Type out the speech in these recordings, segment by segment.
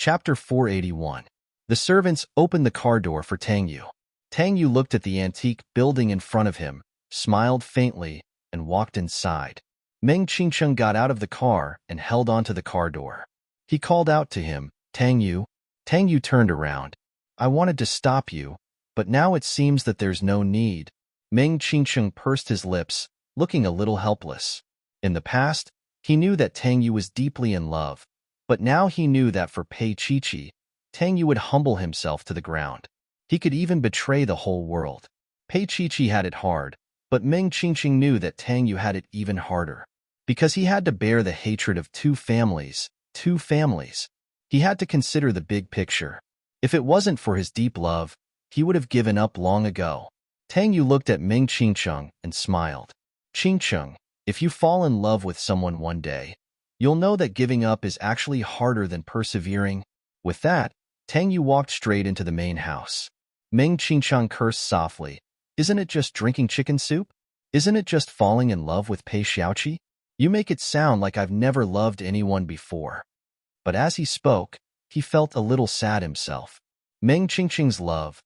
Chapter 481. The servants opened the car door for Tang Yu. Tang Yu looked at the antique building in front of him, smiled faintly, and walked inside. Meng Qingcheng got out of the car and held onto the car door. He called out to him, "Tang Yu." Tang Yu turned around. "I wanted to stop you, but now it seems that there's no need." Meng Qingcheng pursed his lips, looking a little helpless. In the past, he knew that Tang Yu was deeply in love, but now he knew that for Pei Qiqi, Tang Yu would humble himself to the ground. He could even betray the whole world. Pei Qiqi had it hard, but Meng Qingcheng knew that Tang Yu had it even harder. Because he had to bear the hatred of two families. He had to consider the big picture. If it wasn't for his deep love, he would have given up long ago. Tang Yu looked at Meng Qingcheng and smiled. "Qingcheng, if you fall in love with someone one day, you'll know that giving up is actually harder than persevering." With that, Tang Yu walked straight into the main house. Meng Qingcheng cursed softly. "Isn't it just drinking chicken soup? Isn't it just falling in love with Pei Xiaoqi? You make it sound like I've never loved anyone before." But as he spoke, he felt a little sad himself. Meng Qingcheng's love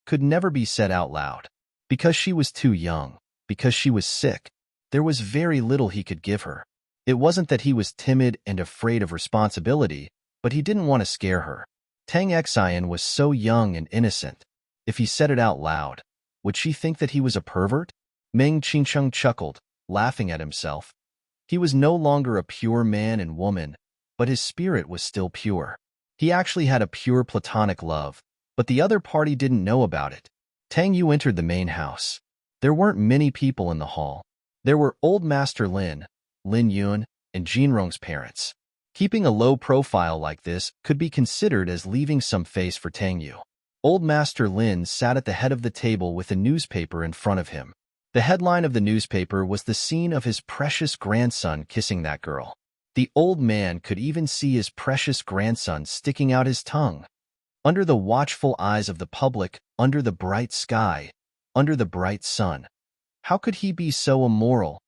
could never be said out loud. Because she was too young, because she was sick, there was very little he could give her. It wasn't that he was timid and afraid of responsibility, but he didn't want to scare her. Tang Xian was so young and innocent. If he said it out loud, would she think that he was a pervert? Meng Qingcheng chuckled, laughing at himself. He was no longer a pure man and woman, but his spirit was still pure. He actually had a pure platonic love, but the other party didn't know about it. Tang Yu entered the main house. There weren't many people in the hall. There were Old Master Lin Yun, and Jinrong's parents. Keeping a low profile like this could be considered as leaving some face for Tang Yu. Old Master Lin sat at the head of the table with a newspaper in front of him. The headline of the newspaper was the scene of his precious grandson kissing that girl. The old man could even see his precious grandson sticking out his tongue. Under the watchful eyes of the public, under the bright sky, under the bright sun. How could he be so immoral?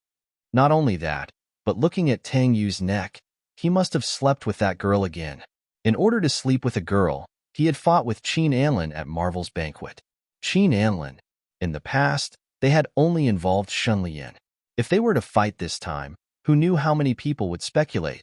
Not only that, but looking at Tang Yu's neck, he must have slept with that girl again. In order to sleep with a girl, he had fought with Qin Anlin at Marvel's banquet. Qin Anlin. In the past, they had only involved Shunlian. If they were to fight this time, who knew how many people would speculate?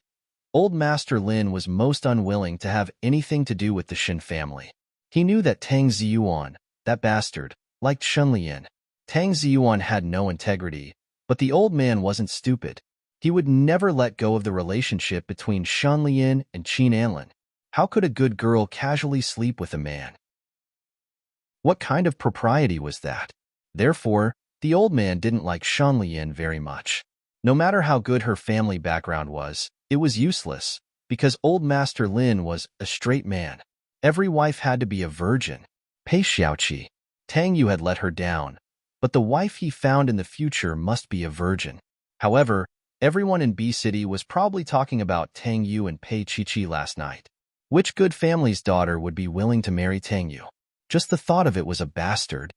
Old Master Lin was most unwilling to have anything to do with the Shin family. He knew that Tang Ziyuan, that bastard, liked Shunlian. Tang Ziyuan had no integrity, but the old man wasn't stupid. He would never let go of the relationship between Shunlian and Qin Anlin. How could a good girl casually sleep with a man? What kind of propriety was that? Therefore, the old man didn't like Shunlian very much. No matter how good her family background was, it was useless, because Old Master Lin was a straight man. Every wife had to be a virgin. Pei Xiaoqi. Tang Yu had let her down, but the wife he found in the future must be a virgin. However, everyone in B City was probably talking about Tang Yu and Pei Qiqi last night. Which good family's daughter would be willing to marry Tang Yu? Just the thought of it was a bastard.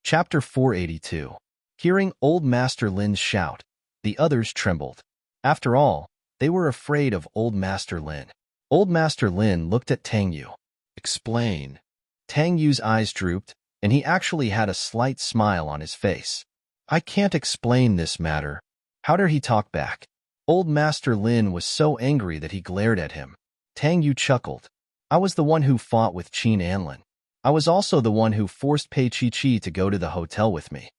Chapter 482. Hearing Old Master Lin's shout, the others trembled. After all, they were afraid of Old Master Lin. Old Master Lin looked at Tang Yu. "Explain." Tang Yu's eyes drooped, and he actually had a slight smile on his face. "I can't explain this matter." How dare he talk back? Old Master Lin was so angry that he glared at him. Tang Yu chuckled. "I was the one who fought with Qin Anlin. I was also the one who forced Pei Qiqi to go to the hotel with me."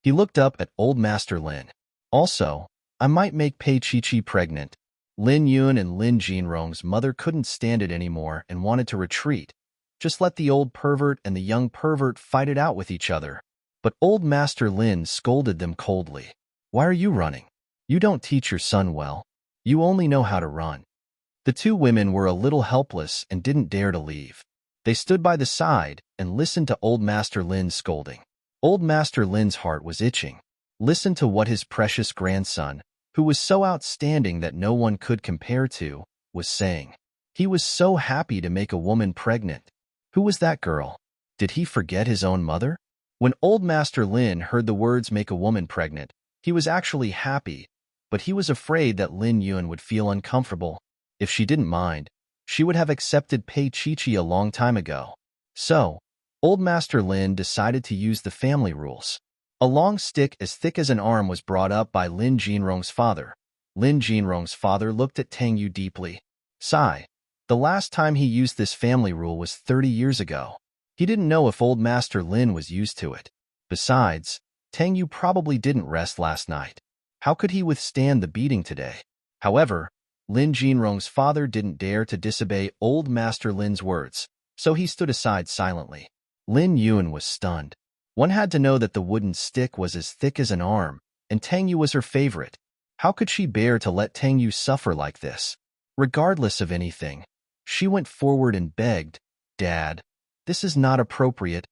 He looked up at Old Master Lin. "Also, I might make Pei Qiqi pregnant." Lin Yun and Lin Jinrong's mother couldn't stand it anymore and wanted to retreat. Just let the old pervert and the young pervert fight it out with each other. But Old Master Lin scolded them coldly. "Why are you running? You don't teach your son well. You only know how to run." The two women were a little helpless and didn't dare to leave. They stood by the side and listened to Old Master Lin's scolding. Old Master Lin's heart was itching. Listen to what his precious grandson, who was so outstanding that no one could compare to, was saying. He was so happy to make a woman pregnant. Who was that girl? Did he forget his own mother? When Old Master Lin heard the words "make a woman pregnant," he was actually happy, but he was afraid that Lin Yun would feel uncomfortable. If she didn't mind, she would have accepted Pei Chi-Chi a long time ago. So, Old Master Lin decided to use the family rules. A long stick as thick as an arm was brought up by Lin Jinrong's father. Lin Jinrong's father looked at Tang Yu deeply. Sigh. The last time he used this family rule was 30 years ago. He didn't know if Old Master Lin was used to it. Besides, Tang Yu probably didn't rest last night. How could he withstand the beating today? However, Lin Jinrong's father didn't dare to disobey Old Master Lin's words, so he stood aside silently. Lin Yun was stunned. One had to know that the wooden stick was as thick as an arm, and Tang Yu was her favorite. How could she bear to let Tang Yu suffer like this? Regardless of anything, she went forward and begged, "Dad, this is not appropriate."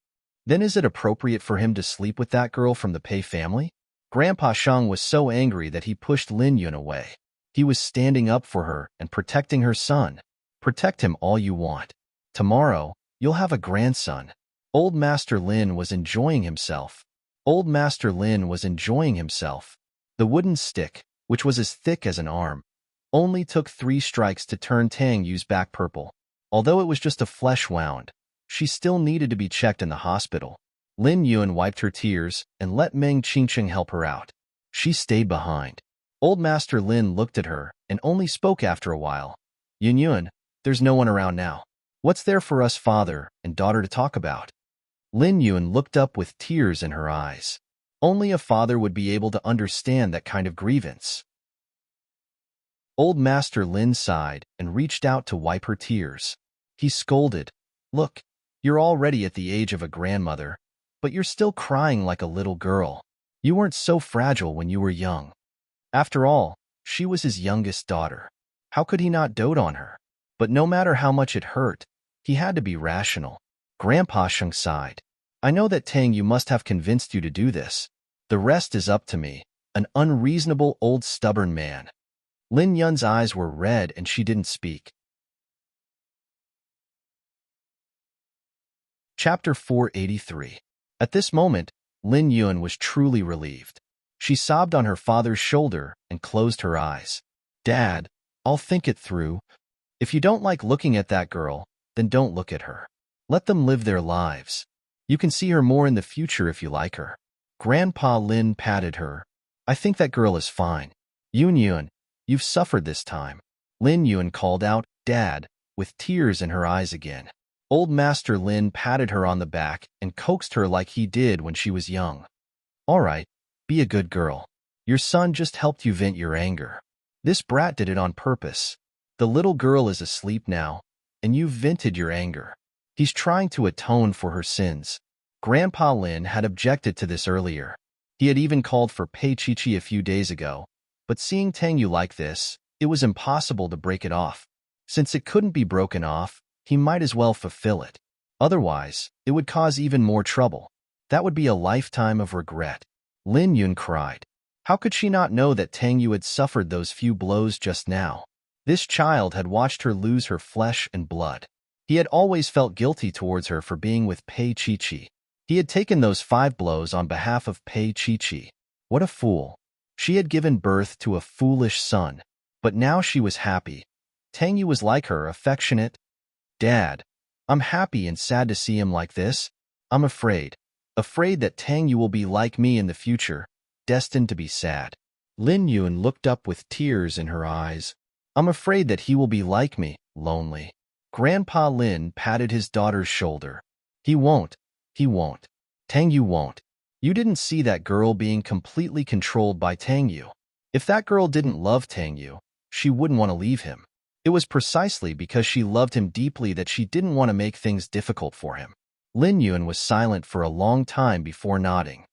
Then is it appropriate for him to sleep with that girl from the Pei family? Grandpa Shang was so angry that he pushed Lin Yun away. He was standing up for her and protecting her son. Protect him all you want. Tomorrow, you'll have a grandson. Old Master Lin was enjoying himself. Old Master Lin was enjoying himself. The wooden stick, which was as thick as an arm, only took 3 strikes to turn Tang Yu's back purple. Although it was just a flesh wound, she still needed to be checked in the hospital. Lin Yun wiped her tears and let Meng Qingcheng help her out. She stayed behind. Old Master Lin looked at her and only spoke after a while. "Yun Yun, there's no one around now. What's there for us father and daughter to talk about?" Lin Yun looked up with tears in her eyes. Only a father would be able to understand that kind of grievance. Old Master Lin sighed and reached out to wipe her tears. He scolded, "Look, you're already at the age of a grandmother, but you're still crying like a little girl. You weren't so fragile when you were young." After all, she was his youngest daughter. How could he not dote on her? But no matter how much it hurt, he had to be rational. Grandpa Sheng sighed. "I know that Tang Yu must have convinced you to do this. The rest is up to me, an unreasonable old stubborn man." Lin Yun's eyes were red and she didn't speak. Chapter 483. At this moment, Lin Yun was truly relieved. She sobbed on her father's shoulder and closed her eyes. "Dad, I'll think it through. If you don't like looking at that girl, then don't look at her. Let them live their lives. You can see her more in the future if you like her." Grandpa Lin patted her. "I think that girl is fine. Yun, you've suffered this time." Lin Yun called out, "Dad," with tears in her eyes again. Old Master Lin patted her on the back and coaxed her like he did when she was young. "All right, be a good girl. Your son just helped you vent your anger. This brat did it on purpose. The little girl is asleep now, and you've vented your anger. He's trying to atone for her sins." Grandpa Lin had objected to this earlier. He had even called for Pei Chi-Chi a few days ago, but seeing Tang Yu like this, it was impossible to break it off. Since it couldn't be broken off, he might as well fulfill it. Otherwise, it would cause even more trouble. That would be a lifetime of regret. Lin Yun cried. How could she not know that Tang Yu had suffered those few blows just now? This child had watched her lose her flesh and blood. He had always felt guilty towards her for being with Pei Chi-Chi. He had taken those 5 blows on behalf of Pei Chi-Chi. What a fool. She had given birth to a foolish son. But now she was happy. Tang Yu was like her, affectionate. "Dad, I'm happy and sad to see him like this. I'm afraid that Tang Yu will be like me in the future, destined to be sad." Lin Yun looked up with tears in her eyes. "I'm afraid that he will be like me, lonely." Grandpa Lin patted his daughter's shoulder. He won't. Tang Yu won't. You didn't see that girl being completely controlled by Tang Yu. If that girl didn't love Tang Yu, she wouldn't want to leave him. It was precisely because she loved him deeply that she didn't want to make things difficult for him. Lin Yun was silent for a long time before nodding.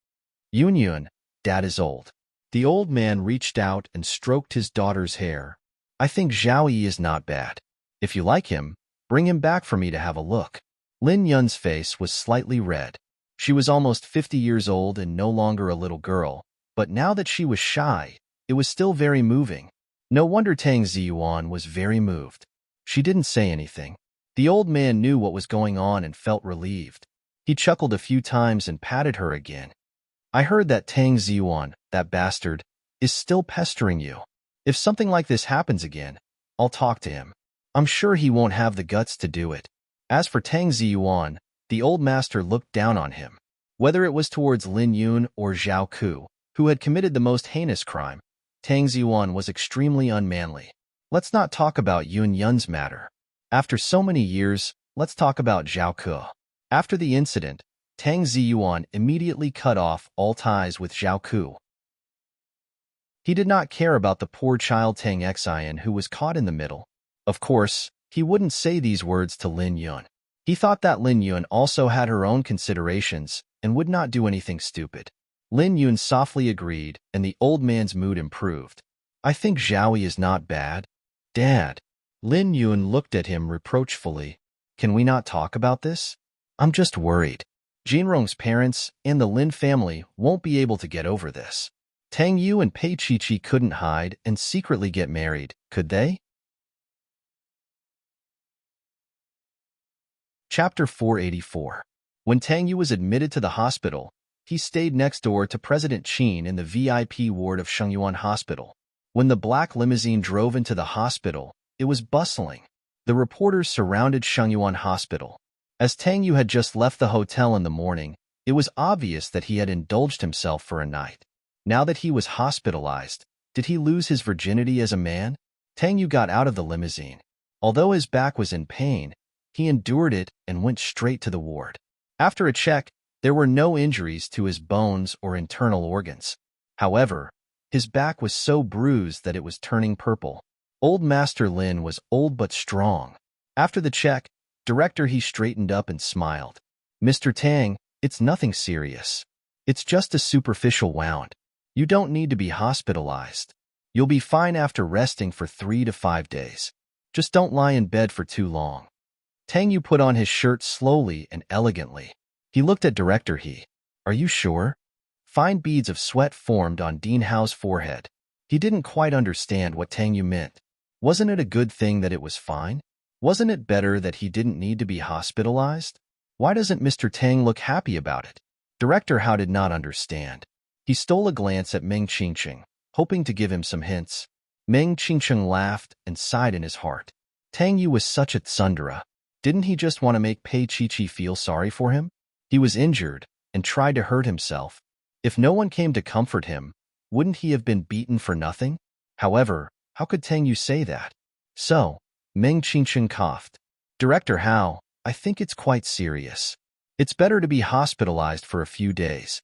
Yun, Dad is old." The old man reached out and stroked his daughter's hair. "I think Zhao Yi is not bad. If you like him, bring him back for me to have a look." Lin Yun's face was slightly red. She was almost 50 years old and no longer a little girl, but now that she was shy, it was still very moving. No wonder Tang Ziyuan was very moved. She didn't say anything. The old man knew what was going on and felt relieved. He chuckled a few times and patted her again. "I heard that Tang Ziyuan, that bastard, is still pestering you. If something like this happens again, I'll talk to him. I'm sure he won't have the guts to do it. As for Tang Ziyuan, the old master looked down on him. Whether it was towards Lin Yun or Zhao Ku, who had committed the most heinous crime, Tang Ziyuan was extremely unmanly. Let's not talk about Yun Yun's matter. After so many years, let's talk about Zhao Ku. After the incident, Tang Ziyuan immediately cut off all ties with Zhao Ku. He did not care about the poor child Tang Xian who was caught in the middle. Of course, he wouldn't say these words to Lin Yun. He thought that Lin Yun also had her own considerations and would not do anything stupid. Lin Yun softly agreed, and the old man's mood improved. I think Zhaoyi is not bad. Dad. Lin Yun looked at him reproachfully. Can we not talk about this? I'm just worried. Jinrong's parents and the Lin family won't be able to get over this. Tang Yu and Pei Qiqi couldn't hide and secretly get married, could they? Chapter 484. When Tang Yu was admitted to the hospital, he stayed next door to President Qin in the VIP ward of Shengyuan Hospital. When the black limousine drove into the hospital, it was bustling. The reporters surrounded Shengyuan Hospital. As Tang Yu had just left the hotel in the morning, it was obvious that he had indulged himself for a night. Now that he was hospitalized, did he lose his virginity as a man? Tang Yu got out of the limousine. Although his back was in pain, he endured it and went straight to the ward. After a check, there were no injuries to his bones or internal organs. However, his back was so bruised that it was turning purple. Old Master Lin was old but strong. After the check, director he straightened up and smiled. Mr. Tang, it's nothing serious. It's just a superficial wound. You don't need to be hospitalized. You'll be fine after resting for 3 to 5 days. Just don't lie in bed for too long. Tang Yu put on his shirt slowly and elegantly. He looked at Director He. Are you sure? Fine beads of sweat formed on Dean Hao's forehead. He didn't quite understand what Tang Yu meant. Wasn't it a good thing that it was fine? Wasn't it better that he didn't need to be hospitalized? Why doesn't Mr. Tang look happy about it? Director Hao did not understand. He stole a glance at Meng Qingqing, hoping to give him some hints. Meng Qingqing laughed and sighed in his heart. Tang Yu was such a tsundere. Didn't he just want to make Pei Qiqi feel sorry for him? He was injured and tried to hurt himself. If no one came to comfort him, wouldn't he have been beaten for nothing? However, how could Tang Yu say that? So, Meng Qingqing coughed. Director Hao, I think it's quite serious. It's better to be hospitalized for a few days.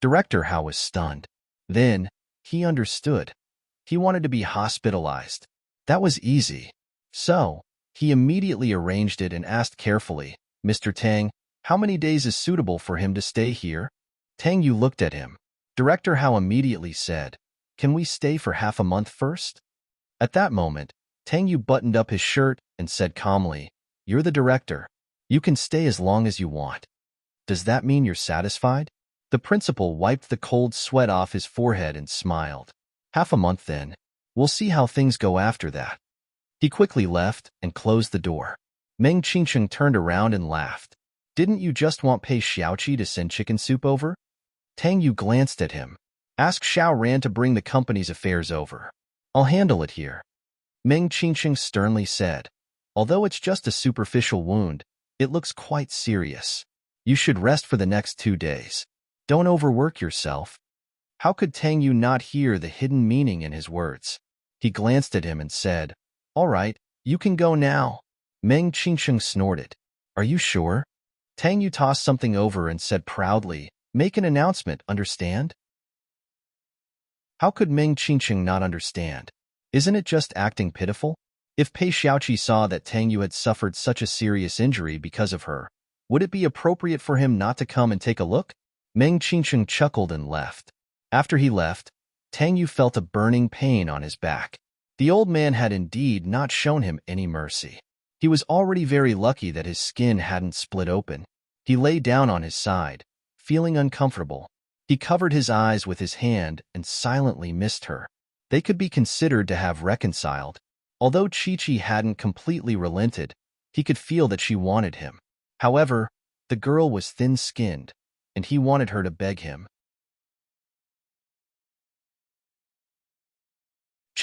Director Hao was stunned. Then, he understood. He wanted to be hospitalized. That was easy. So, he immediately arranged it and asked carefully, Mr. Tang, how many days is suitable for him to stay here? Tang Yu looked at him. Director Hao immediately said, Can we stay for half a month first? At that moment, Tang Yu buttoned up his shirt and said calmly, You're the director. You can stay as long as you want. Does that mean you're satisfied? The principal wiped the cold sweat off his forehead and smiled. Half a month then. We'll see how things go after that. He quickly left and closed the door. Meng Qingqing turned around and laughed. Didn't you just want Pei Xiaoqi to send chicken soup over? Tang Yu glanced at him. Ask Xiao Ran to bring the company's affairs over. I'll handle it here. Meng Qingqing sternly said. Although it's just a superficial wound, it looks quite serious. You should rest for the next 2 days. Don't overwork yourself. How could Tang Yu not hear the hidden meaning in his words? He glanced at him and said, All right, you can go now. Meng Qingqing snorted. Are you sure? Tang Yu tossed something over and said proudly, Make an announcement, understand? How could Meng Qingqing not understand? Isn't it just acting pitiful? If Pei Xiaoqi saw that Tang Yu had suffered such a serious injury because of her, would it be appropriate for him not to come and take a look? Meng Qingqing chuckled and left. After he left, Tang Yu felt a burning pain on his back. The old man had indeed not shown him any mercy. He was already very lucky that his skin hadn't split open. He lay down on his side, feeling uncomfortable. He covered his eyes with his hand and silently missed her. They could be considered to have reconciled. Although Qiqi hadn't completely relented, he could feel that she wanted him. However, the girl was thin-skinned, and he wanted her to beg him.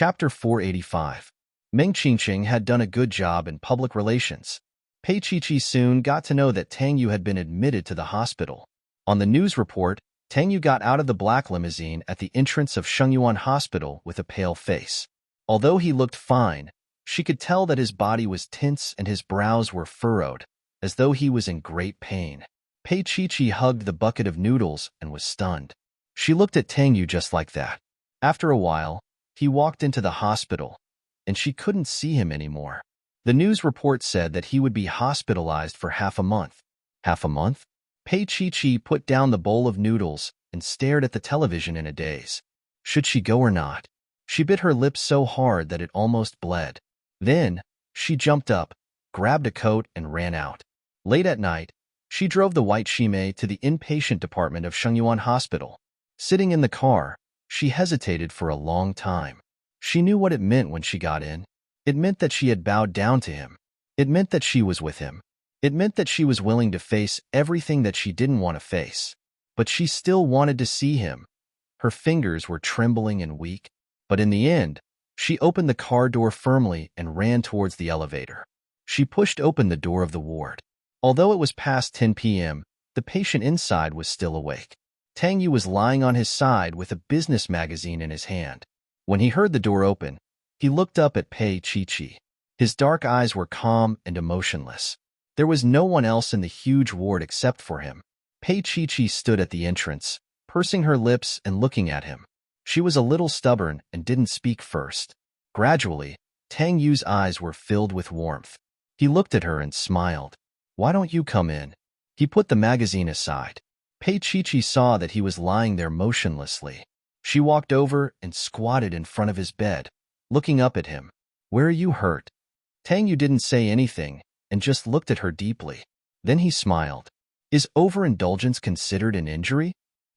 Chapter 485. Meng Qingqing had done a good job in public relations. Pei Qiqi soon got to know that Tang Yu had been admitted to the hospital. On the news report, Tang Yu got out of the black limousine at the entrance of Shengyuan Hospital with a pale face. Although he looked fine, she could tell that his body was tense and his brows were furrowed, as though he was in great pain. Pei Qiqi hugged the bucket of noodles and was stunned. She looked at Tang Yu just like that. After a while, he walked into the hospital, and she couldn't see him anymore. The news report said that he would be hospitalized for half a month. Half a month? Pei Qiqi put down the bowl of noodles and stared at the television in a daze. Should she go or not? She bit her lips so hard that it almost bled. Then, she jumped up, grabbed a coat, and ran out. Late at night, she drove the white Shimei to the inpatient department of Shengyuan Hospital. Sitting in the car, she hesitated for a long time. She knew what it meant when she got in. It meant that she had bowed down to him. It meant that she was with him. It meant that she was willing to face everything that she didn't want to face. But she still wanted to see him. Her fingers were trembling and weak. But in the end, she opened the car door firmly and ran towards the elevator. She pushed open the door of the ward. Although it was past 10 p.m., the patient inside was still awake. Tang Yu was lying on his side with a business magazine in his hand. When he heard the door open, he looked up at Pei Qiqi. His dark eyes were calm and emotionless. There was no one else in the huge ward except for him. Pei Qiqi stood at the entrance, pursing her lips and looking at him. She was a little stubborn and didn't speak first. Gradually, Tang Yu's eyes were filled with warmth. He looked at her and smiled. "Why don't you come in?" He put the magazine aside. Pei Qiqi saw that he was lying there motionlessly. She walked over and squatted in front of his bed, looking up at him. "Where are you hurt?" Tang Yu didn't say anything and just looked at her deeply. Then he smiled. "Is overindulgence considered an injury?"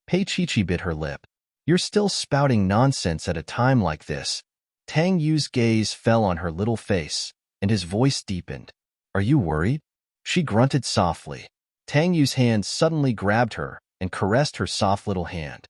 Pei Qiqi bit her lip. "You're still spouting nonsense at a time like this." Tang Yu's gaze fell on her little face, and his voice deepened. "Are you worried?" She grunted softly. Tang Yu's hand suddenly grabbed her and caressed her soft little hand.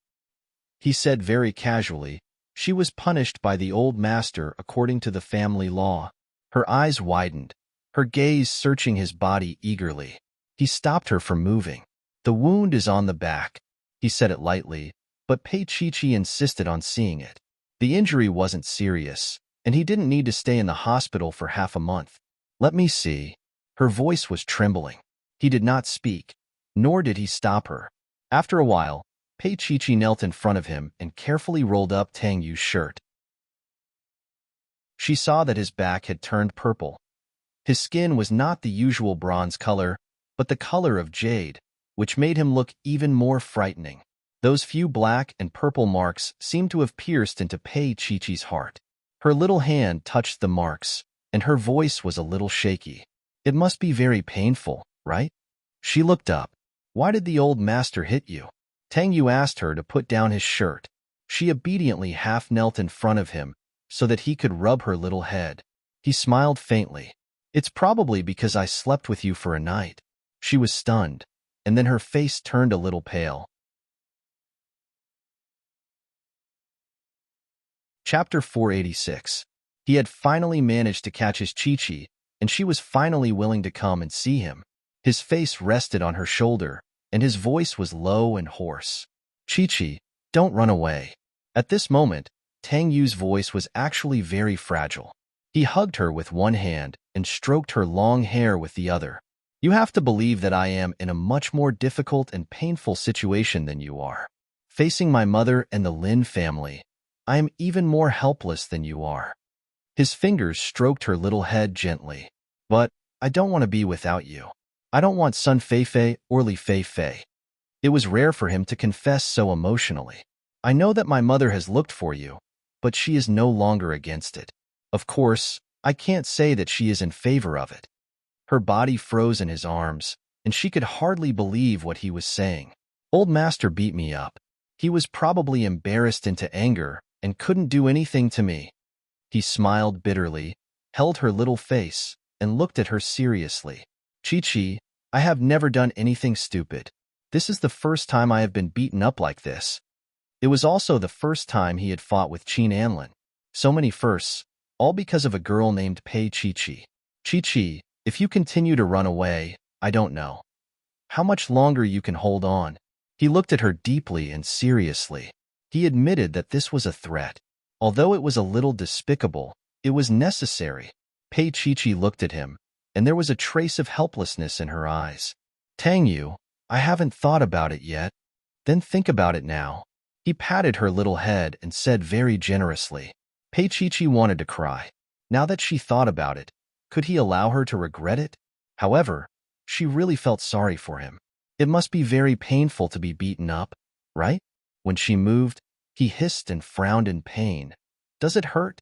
He said very casually, "She was punished by the old master according to the family law." Her eyes widened, her gaze searching his body eagerly. He stopped her from moving. "The wound is on the back." He said it lightly, but Pei Qiqi insisted on seeing it. The injury wasn't serious, and he didn't need to stay in the hospital for half a month. "Let me see." Her voice was trembling. He did not speak, nor did he stop her. After a while, Pei Qiqi knelt in front of him and carefully rolled up Tang Yu's shirt. She saw that his back had turned purple. His skin was not the usual bronze color, but the color of jade, which made him look even more frightening. Those few black and purple marks seemed to have pierced into Pei Qiqi's heart. Her little hand touched the marks, and her voice was a little shaky. "It must be very painful, right?" She looked up. "Why did the old master hit you?" Tang Yu asked her to put down his shirt. She obediently half knelt in front of him so that he could rub her little head. He smiled faintly. "It's probably because I slept with you for a night." She was stunned, and then her face turned a little pale. Chapter 486. He had finally managed to catch his Qiqi, and she was finally willing to come and see him. His face rested on her shoulder, and his voice was low and hoarse. "Qiqi, don't run away." At this moment, Tang Yu's voice was actually very fragile. He hugged her with one hand and stroked her long hair with the other. "You have to believe that I am in a much more difficult and painful situation than you are. Facing my mother and the Lin family, I am even more helpless than you are." His fingers stroked her little head gently. "But I don't want to be without you. I don't want Sun Feifei or Li Feifei." It was rare for him to confess so emotionally. "I know that my mother has looked for you, but she is no longer against it. Of course, I can't say that she is in favor of it." Her body froze in his arms, and she could hardly believe what he was saying. "Old master beat me up. He was probably embarrassed into anger and couldn't do anything to me." He smiled bitterly, held her little face, and looked at her seriously. "Qiqi, I have never done anything stupid. This is the first time I have been beaten up like this." It was also the first time he had fought with Qin Anlin. So many firsts, all because of a girl named Pei Chi-Chi. Chi-Chi, if you continue to run away, I don't know how much longer you can hold on. He looked at her deeply and seriously. He admitted that this was a threat. Although it was a little despicable, it was necessary. Pei Chi-Chi looked at him, and there was a trace of helplessness in her eyes. Tang Yu, I haven't thought about it yet. Then think about it now. He patted her little head and said very generously. Pei Chi-Chi wanted to cry. Now that she thought about it, could he allow her to regret it? However, she really felt sorry for him. It must be very painful to be beaten up, right? When she moved, he hissed and frowned in pain. Does it hurt?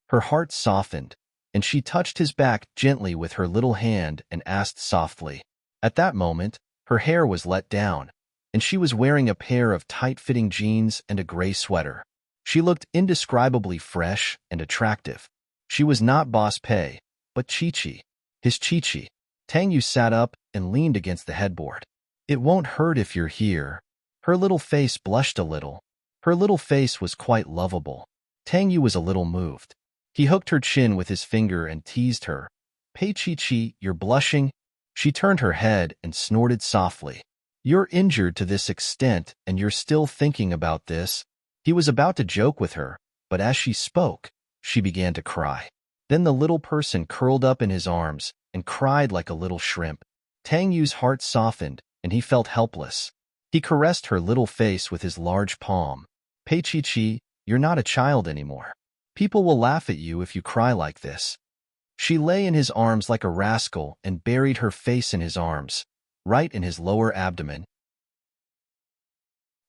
Her heart softened, and she touched his back gently with her little hand and asked softly. At that moment, her hair was let down, and she was wearing a pair of tight-fitting jeans and a gray sweater. She looked indescribably fresh and attractive. She was not Boss Pei, but Chi-Chi, his Chi-Chi. Tang Yu sat up and leaned against the headboard. It won't hurt if you're here. Her little face blushed a little. Her little face was quite lovable. Tang Yu was a little moved. He hooked her chin with his finger and teased her. Pei Chi-Chi, you're blushing? She turned her head and snorted softly. You're injured to this extent and you're still thinking about this? He was about to joke with her, but as she spoke, she began to cry. Then the little person curled up in his arms and cried like a little shrimp. Tang Yu's heart softened, and he felt helpless. He caressed her little face with his large palm. Pei Chi-Chi, you're not a child anymore. People will laugh at you if you cry like this. She lay in his arms like a rascal and buried her face in his arms, right in his lower abdomen.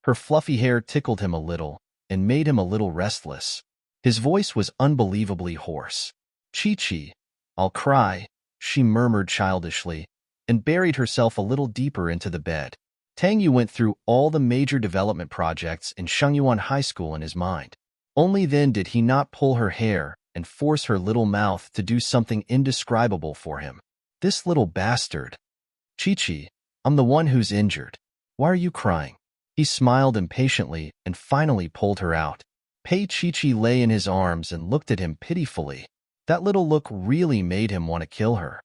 Her fluffy hair tickled him a little and made him a little restless. His voice was unbelievably hoarse. Chi-Chi, I'll cry, she murmured childishly, and buried herself a little deeper into the bed. Tang Yu went through all the major development projects in Shengyuan High School in his mind. Only then did he not pull her hair and force her little mouth to do something indescribable for him. This little bastard. Chi-Chi, I'm the one who's injured. Why are you crying? He smiled impatiently and finally pulled her out. Pei Chi-Chi lay in his arms and looked at him pitifully. That little look really made him want to kill her.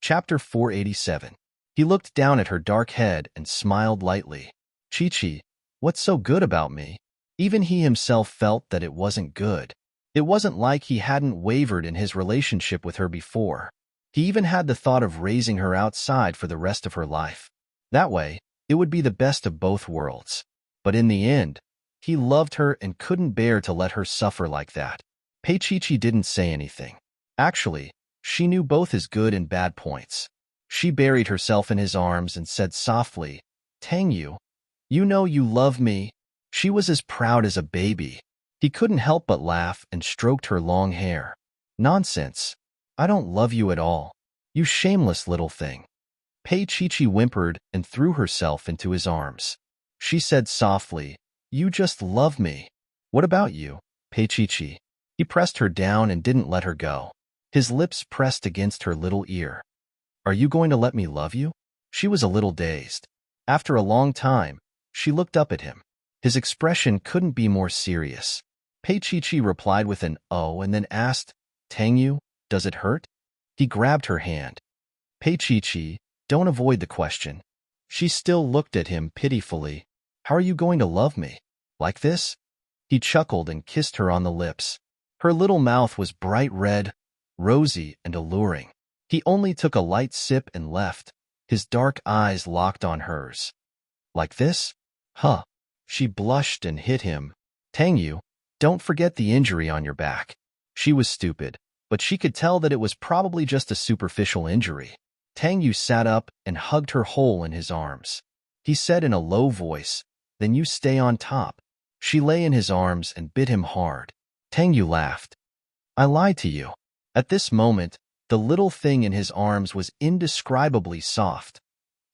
Chapter 487. He looked down at her dark head and smiled lightly. Chi-Chi, what's so good about me? Even he himself felt that it wasn't good. It wasn't like he hadn't wavered in his relationship with her before. He even had the thought of raising her outside for the rest of her life. That way, it would be the best of both worlds. But in the end, he loved her and couldn't bear to let her suffer like that. Pei Chi-Chi didn't say anything. Actually, she knew both his good and bad points. She buried herself in his arms and said softly, Tang Yu, you know you love me. She was as proud as a baby. He couldn't help but laugh and stroked her long hair. Nonsense. I don't love you at all. You shameless little thing. Pei Chi-Chi whimpered and threw herself into his arms. She said softly, You just love me. What about you, Pei Chi-Chi? He pressed her down and didn't let her go. His lips pressed against her little ear. Are you going to let me love you? She was a little dazed. After a long time, she looked up at him. His expression couldn't be more serious. Pei Chi-Chi replied with an oh and then asked, Tang Yu, does it hurt? He grabbed her hand. Pei Chi-Chi, don't avoid the question. She still looked at him pitifully. How are you going to love me? Like this? He chuckled and kissed her on the lips. Her little mouth was bright red, rosy, and alluring. He only took a light sip and left, his dark eyes locked on hers. Like this? Huh. She blushed and hit him. Tang Yu, don't forget the injury on your back. She was stupid, but she could tell that it was probably just a superficial injury. Tang Yu sat up and hugged her whole in his arms. He said in a low voice, Then you stay on top. She lay in his arms and bit him hard. Tang Yu laughed. I lied to you. At this moment, the little thing in his arms was indescribably soft.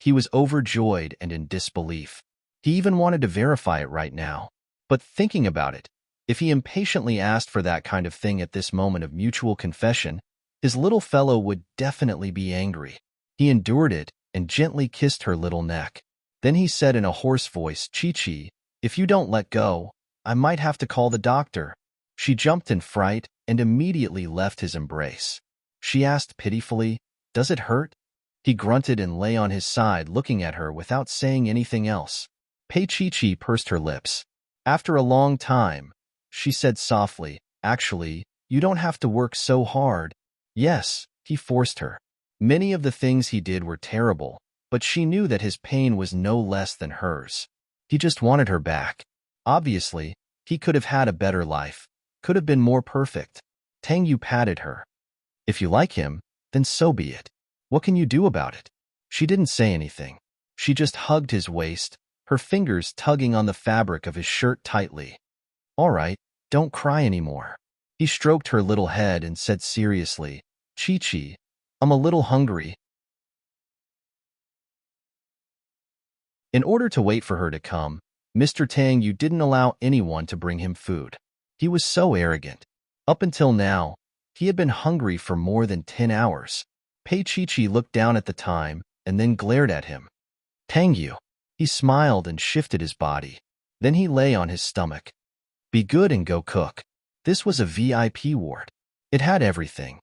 He was overjoyed and in disbelief. He even wanted to verify it right now. But thinking about it, if he impatiently asked for that kind of thing at this moment of mutual confession, his little fellow would definitely be angry. He endured it and gently kissed her little neck. Then he said in a hoarse voice, Chi-Chi, If you don't let go, I might have to call the doctor. She jumped in fright and immediately left his embrace. She asked pitifully, "Does it hurt?" He grunted and lay on his side looking at her without saying anything else. Pei Chi pursed her lips. After a long time, she said softly, "Actually, you don't have to work so hard." Yes, he forced her. Many of the things he did were terrible, but she knew that his pain was no less than hers. He just wanted her back. Obviously, he could have had a better life, could have been more perfect. Tang Yu patted her. "If you like him, then so be it. What can you do about it?" She didn't say anything. She just hugged his waist, her fingers tugging on the fabric of his shirt tightly. "All right, don't cry anymore." He stroked her little head and said seriously, "Chi, I'm a little hungry." In order to wait for her to come, Mr. Tang Yu didn't allow anyone to bring him food. He was so arrogant. Up until now, he had been hungry for more than 10 hours. Pei Chi looked down at the time and then glared at him. "Tang Yu." He smiled and shifted his body. Then he lay on his stomach. "Be good and go cook." This was a VIP ward. It had everything.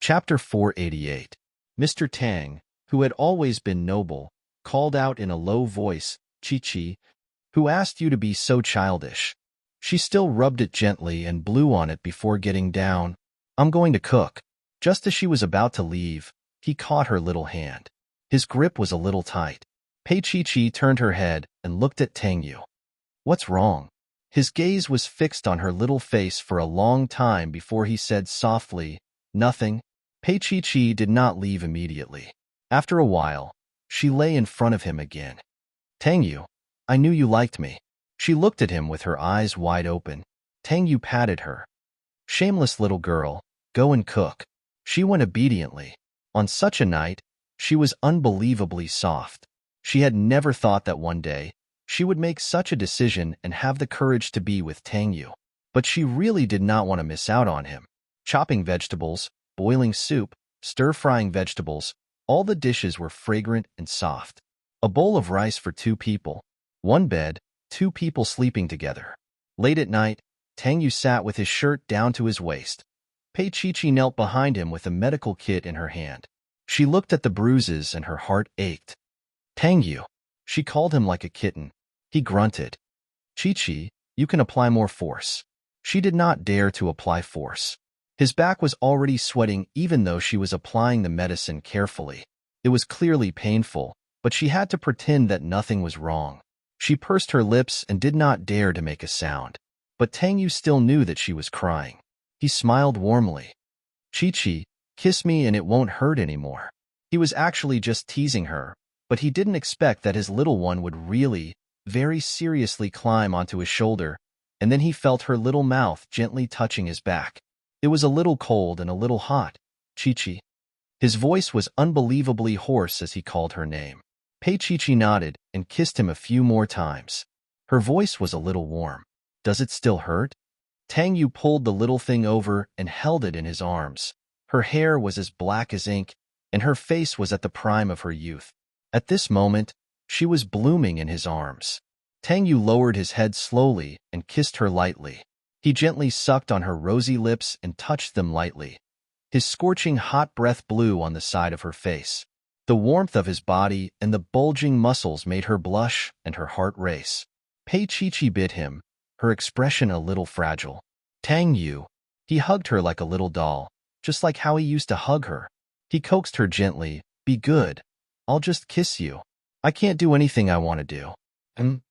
Chapter 488. Mr. Tang, who had always been noble, called out in a low voice, "Chi, who asked you to be so childish?" She still rubbed it gently and blew on it before getting down. "I'm going to cook." Just as she was about to leave, he caught her little hand. His grip was a little tight. Pei Chi turned her head and looked at Tang Yu. "What's wrong?" His gaze was fixed on her little face for a long time before he said softly, "Nothing." Pei Chi did not leave immediately. After a while, she lay in front of him again. "Tang Yu, I knew you liked me." She looked at him with her eyes wide open. Tang Yu patted her. "Shameless little girl, go and cook." She went obediently. On such a night, she was unbelievably soft. She had never thought that one day, she would make such a decision and have the courage to be with Tang Yu. But she really did not want to miss out on him. Chopping vegetables, boiling soup, stir-frying vegetables, all the dishes were fragrant and soft. A bowl of rice for 2 people. 1 bed, 2 people sleeping together. Late at night, Tang Yu sat with his shirt down to his waist. Pei Chi knelt behind him with a medical kit in her hand. She looked at the bruises and her heart ached. "Tang Yu." She called him like a kitten. He grunted. "Chi, you can apply more force." She did not dare to apply force. His back was already sweating even though she was applying the medicine carefully. It was clearly painful, but she had to pretend that nothing was wrong. She pursed her lips and did not dare to make a sound. But Tang Yu still knew that she was crying. He smiled warmly. "Chi, kiss me and it won't hurt anymore." He was actually just teasing her, but he didn't expect that his little one would really, very seriously climb onto his shoulder, and then he felt her little mouth gently touching his back. It was a little cold and a little hot. "Chi." His voice was unbelievably hoarse as he called her name. Pei Chi nodded and kissed him a few more times. Her voice was a little warm. "Does it still hurt?" Tang Yu pulled the little thing over and held it in his arms. Her hair was as black as ink, and her face was at the prime of her youth. At this moment, she was blooming in his arms. Tang Yu lowered his head slowly and kissed her lightly. He gently sucked on her rosy lips and touched them lightly. His scorching hot breath blew on the side of her face. The warmth of his body and the bulging muscles made her blush and her heart race. Pei Chi bit him, her expression a little fragile. "Tang Yu." He hugged her like a little doll, just like how he used to hug her. He coaxed her gently, "Be good. I'll just kiss you. I can't do anything I want to do."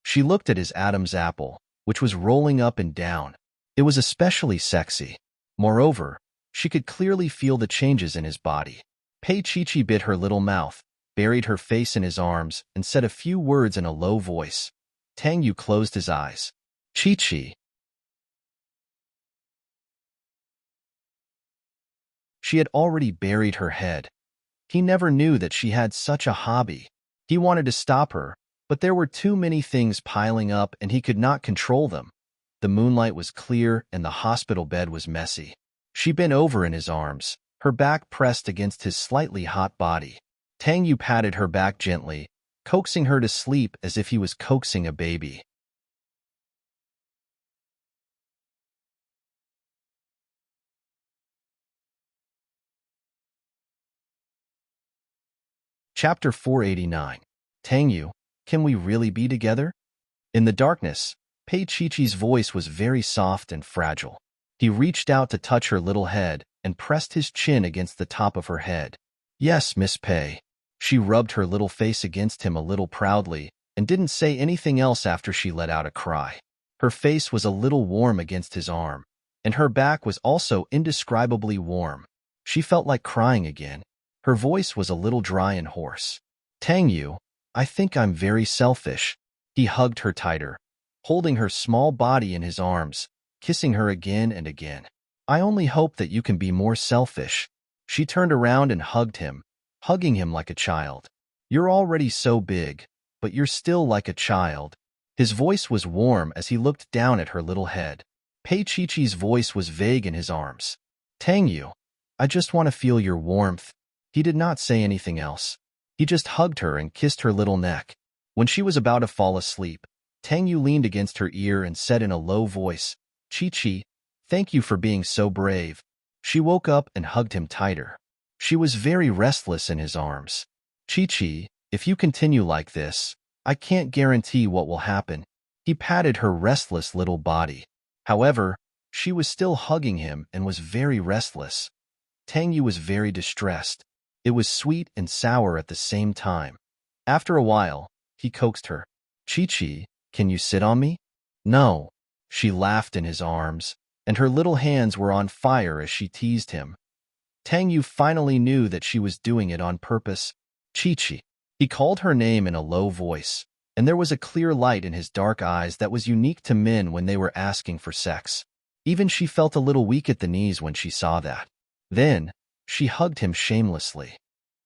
She looked at his Adam's apple, which was rolling up and down. It was especially sexy. Moreover, she could clearly feel the changes in his body. Pei Chi bit her little mouth, buried her face in his arms, and said a few words in a low voice. Tang Yu closed his eyes. "Chi." She had already buried her head. He never knew that she had such a hobby. He wanted to stop her, but there were too many things piling up and he could not control them. The moonlight was clear and the hospital bed was messy. She bent over in his arms, her back pressed against his slightly hot body. Tang Yu patted her back gently, coaxing her to sleep as if he was coaxing a baby. Chapter 489. Tang Yu, can we really be together? In the darkness, Pei Chi-Chi's voice was very soft and fragile. He reached out to touch her little head and pressed his chin against the top of her head. Yes, Miss Pei. She rubbed her little face against him a little proudly and didn't say anything else after she let out a cry. Her face was a little warm against his arm, and her back was also indescribably warm. She felt like crying again. Her voice was a little dry and hoarse. Tang Yu, I think I'm very selfish. He hugged her tighter, holding her small body in his arms, kissing her again and again. I only hope that you can be more selfish. She turned around and hugged him, hugging him like a child. You're already so big, but you're still like a child. His voice was warm as he looked down at her little head. Pei Chi-Chi's voice was vague in his arms. Tang Yu, I just want to feel your warmth. He did not say anything else. He just hugged her and kissed her little neck. When she was about to fall asleep, Tang Yu leaned against her ear and said in a low voice, Chi-Chi, thank you for being so brave. She woke up and hugged him tighter. She was very restless in his arms. Chi-Chi, if you continue like this, I can't guarantee what will happen. He patted her restless little body. However, she was still hugging him and was very restless. Tang Yu was very distressed. It was sweet and sour at the same time. After a while, he coaxed her. Chi-Chi, can you sit on me? No. She laughed in his arms, and her little hands were on fire as she teased him. Tang Yu finally knew that she was doing it on purpose. Chi-Chi. He called her name in a low voice, and there was a clear light in his dark eyes that was unique to men when they were asking for sex. Even she felt a little weak at the knees when she saw that. Then, she hugged him shamelessly.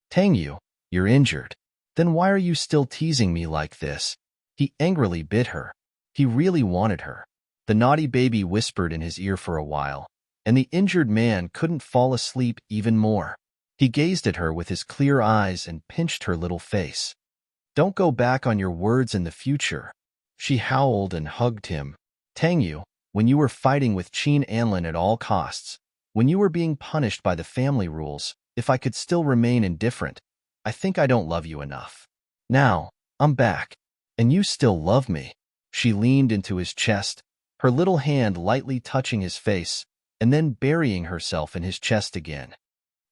Tang Yu, you're injured. Then why are you still teasing me like this? He angrily bit her. He really wanted her. The naughty baby whispered in his ear for a while, and the injured man couldn't fall asleep even more. He gazed at her with his clear eyes and pinched her little face. Don't go back on your words in the future. She howled and hugged him. Tang Yu, when you were fighting with Qin Anlin at all costs, when you were being punished by the family rules, if I could still remain indifferent, I think I don't love you enough. Now, I'm back, and you still love me. She leaned into his chest, her little hand lightly touching his face, and then burying herself in his chest again.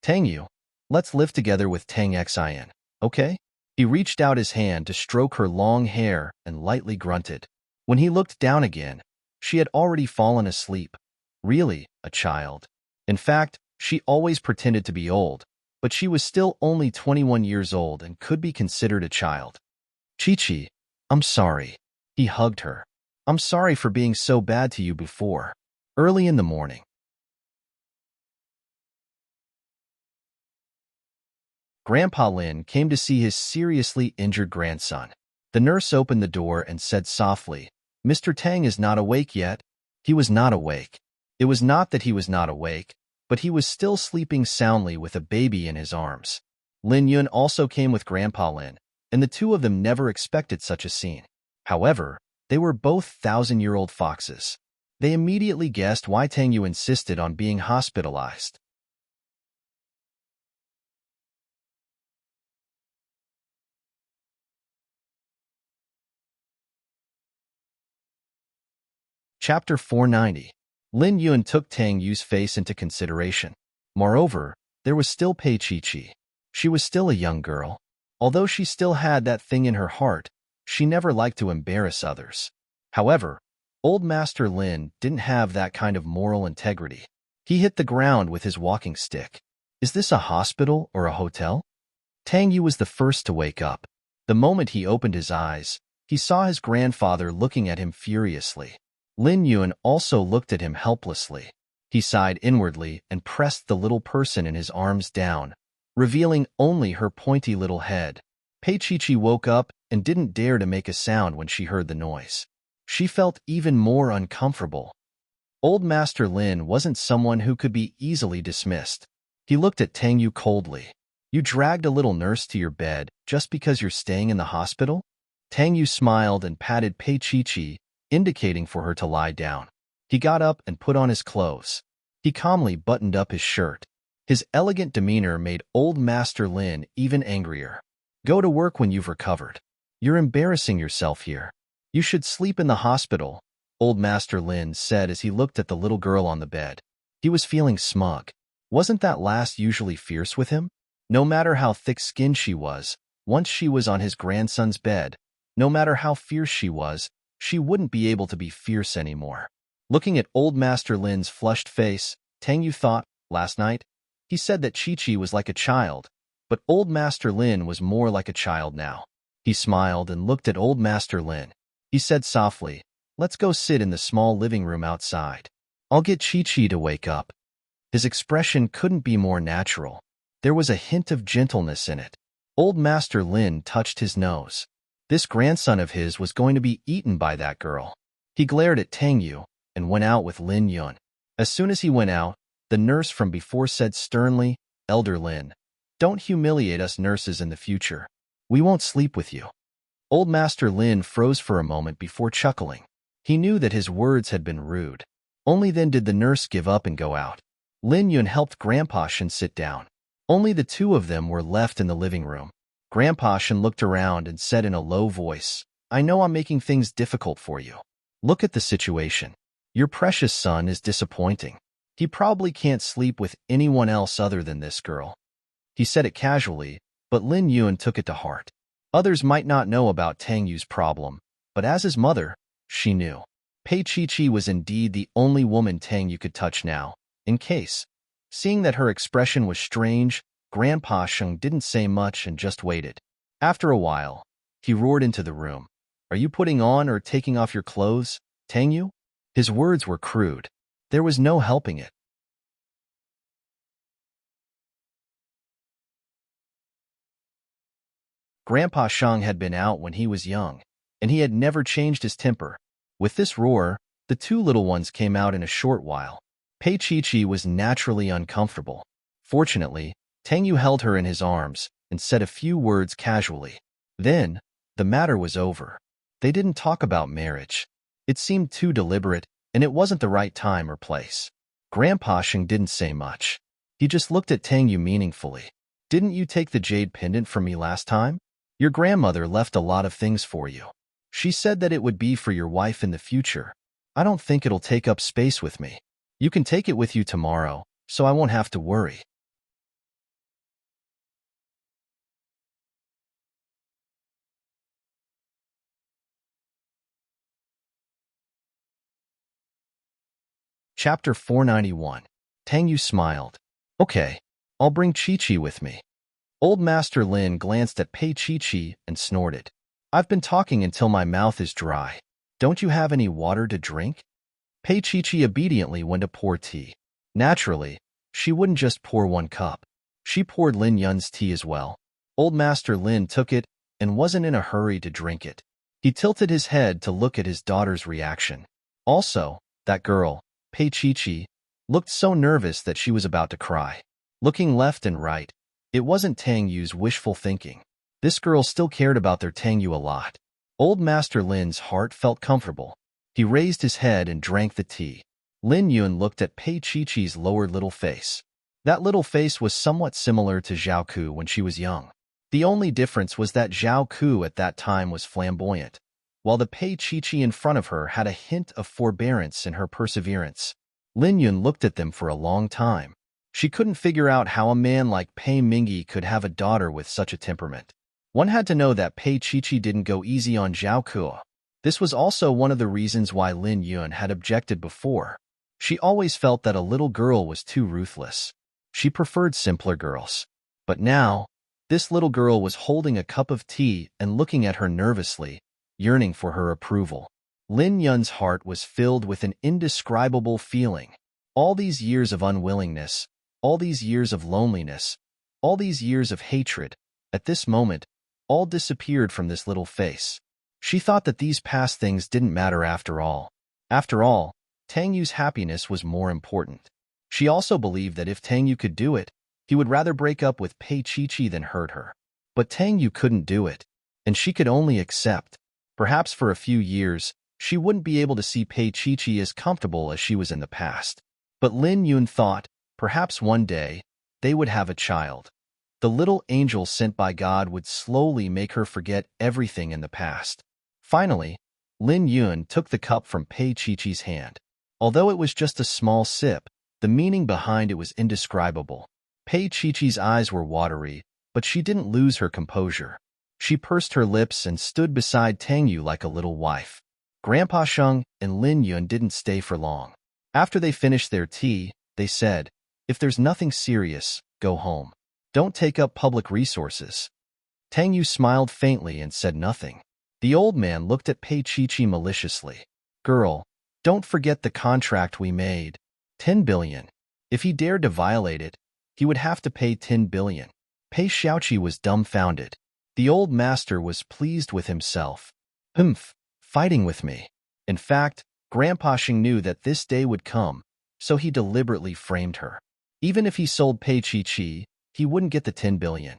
Tang Yu, let's live together with Tang Xin, okay? He reached out his hand to stroke her long hair and lightly grunted. When he looked down again, she had already fallen asleep. Really, a child. In fact, she always pretended to be old, but she was still only 21 years old and could be considered a child. Chi-Chi, I'm sorry. He hugged her. I'm sorry for being so bad to you before. Early in the morning. Grandpa Lin came to see his seriously injured grandson. The nurse opened the door and said softly, Mr. Tang is not awake yet. He was not awake. It was not that he was not awake, but he was still sleeping soundly with a baby in his arms. Lin Yun also came with Grandpa Lin, and the two of them never expected such a scene. However, they were both 1,000-year-old foxes. They immediately guessed why Tang Yu insisted on being hospitalized. Chapter 490. Lin Yun took Tang Yu's face into consideration. Moreover, there was still Pei Chi-Chi. She was still a young girl. Although she still had that thing in her heart, she never liked to embarrass others. However, old Master Lin didn't have that kind of moral integrity. He hit the ground with his walking stick. Is this a hospital or a hotel? Tang Yu was the first to wake up. The moment he opened his eyes, he saw his grandfather looking at him furiously. Lin Yun also looked at him helplessly. He sighed inwardly and pressed the little person in his arms down, revealing only her pointy little head. Pei Chi-Chi woke up and didn't dare to make a sound when she heard the noise. She felt even more uncomfortable. Old Master Lin wasn't someone who could be easily dismissed. He looked at Tang Yu coldly. You dragged a little nurse to your bed just because you're staying in the hospital? Tang Yu smiled and patted Pei Chi, indicating for her to lie down. He got up and put on his clothes. He calmly buttoned up his shirt. His elegant demeanor made old Master Lin even angrier. Go to work when you've recovered. You're embarrassing yourself here. You should sleep in the hospital, old Master Lin said as he looked at the little girl on the bed. He was feeling smug. Wasn't that lass usually fierce with him? No matter how thick-skinned she was, once she was on his grandson's bed, no matter how fierce she wouldn't be able to be fierce anymore. Looking at old Master Lin's flushed face, Tang Yu thought, last night, he said that Chi was like a child, but old Master Lin was more like a child now. He smiled and looked at old Master Lin. He said softly, let's go sit in the small living room outside. I'll get Chi to wake up. His expression couldn't be more natural. There was a hint of gentleness in it. Old Master Lin touched his nose. This grandson of his was going to be eaten by that girl. He glared at Tang Yu and went out with Lin Yun. As soon as he went out, the nurse from before said sternly, Elder Lin, don't humiliate us nurses in the future. We won't sleep with you. Old Master Lin froze for a moment before chuckling. He knew that his words had been rude. Only then did the nurse give up and go out. Lin Yun helped Grandpa Shen sit down. Only the two of them were left in the living room. Grandpa Shen looked around and said in a low voice, I know I'm making things difficult for you. Look at the situation. Your precious son is disappointing. He probably can't sleep with anyone else other than this girl. He said it casually, but Lin Yun took it to heart. Others might not know about Tang Yu's problem, but as his mother, she knew. Pei Chi was indeed the only woman Tang Yu could touch now, in case. Seeing that her expression was strange, Grandpa Sheng didn't say much and just waited. After a while, he roared into the room. Are you putting on or taking off your clothes, Tang Yu? His words were crude. There was no helping it. Grandpa Sheng had been out when he was young, and he had never changed his temper. With this roar, the two little ones came out in a short while. Pei Chi was naturally uncomfortable. Fortunately, Tang Yu held her in his arms and said a few words casually. Then, the matter was over. They didn't talk about marriage. It seemed too deliberate, and it wasn't the right time or place. Grandpa Sheng didn't say much. He just looked at Tang Yu meaningfully. Didn't you take the jade pendant from me last time? Your grandmother left a lot of things for you. She said that it would be for your wife in the future. I don't think it'll take up space with me. You can take it with you tomorrow, so I won't have to worry. Chapter 491. Tang Yu smiled. Okay, I'll bring Chi with me. Old Master Lin glanced at Pei Chi and snorted. I've been talking until my mouth is dry. Don't you have any water to drink? Pei Chi obediently went to pour tea. Naturally, she wouldn't just pour one cup. She poured Lin Yun's tea as well. Old Master Lin took it and wasn't in a hurry to drink it. He tilted his head to look at his daughter's reaction. Also, that girl, Pei Chi, looked so nervous that she was about to cry. Looking left and right, it wasn't Tang Yu's wishful thinking. This girl still cared about their Tang Yu a lot. Old Master Lin's heart felt comfortable. He raised his head and drank the tea. Lin Yun looked at Pei Chi's lowered little face. That little face was somewhat similar to Zhao Ku when she was young. The only difference was that Zhao Ku at that time was flamboyant, while the Pei Chi in front of her had a hint of forbearance in her perseverance. Lin Yun looked at them for a long time. She couldn't figure out how a man like Pei Mingyi could have a daughter with such a temperament. One had to know that Pei Chi didn't go easy on Zhao Ku. This was also one of the reasons why Lin Yun had objected before. She always felt that a little girl was too ruthless. She preferred simpler girls. But now, this little girl was holding a cup of tea and looking at her nervously, yearning for her approval. Lin Yun's heart was filled with an indescribable feeling. All these years of unwillingness, all these years of loneliness, all these years of hatred, at this moment, all disappeared from this little face. She thought that these past things didn't matter after all. After all, Tang Yu's happiness was more important. She also believed that if Tang Yu could do it, He would rather break up with Pei Chi than hurt her. But Tang Yu couldn't do it, and she could only accept. Perhaps for a few years, she wouldn't be able to see Pei Chi as comfortable as she was in the past. But Lin Yun thought, perhaps one day, they would have a child. The little angel sent by God would slowly make her forget everything in the past. Finally, Lin Yun took the cup from Pei Chi-Chi's hand. Although it was just a small sip, the meaning behind it was indescribable. Pei Chi-Chi's eyes were watery, but she didn't lose her composure. She pursed her lips and stood beside Tang Yu like a little wife. Grandpa Sheng and Lin Yun didn't stay for long. After they finished their tea, they said, "If there's nothing serious, go home. Don't take up public resources." Tang Yu smiled faintly and said nothing. The old man looked at Pei Chi maliciously. "Girl, don't forget the contract we made. 10 billion. If he dared to violate it, he would have to pay 10 billion. Pei Xiaoqi was dumbfounded. The old master was pleased with himself. Fighting with me. In fact, Grandpa Sheng knew that this day would come, so he deliberately framed her. Even if he sold Pei Chi, he wouldn't get the 10 billion.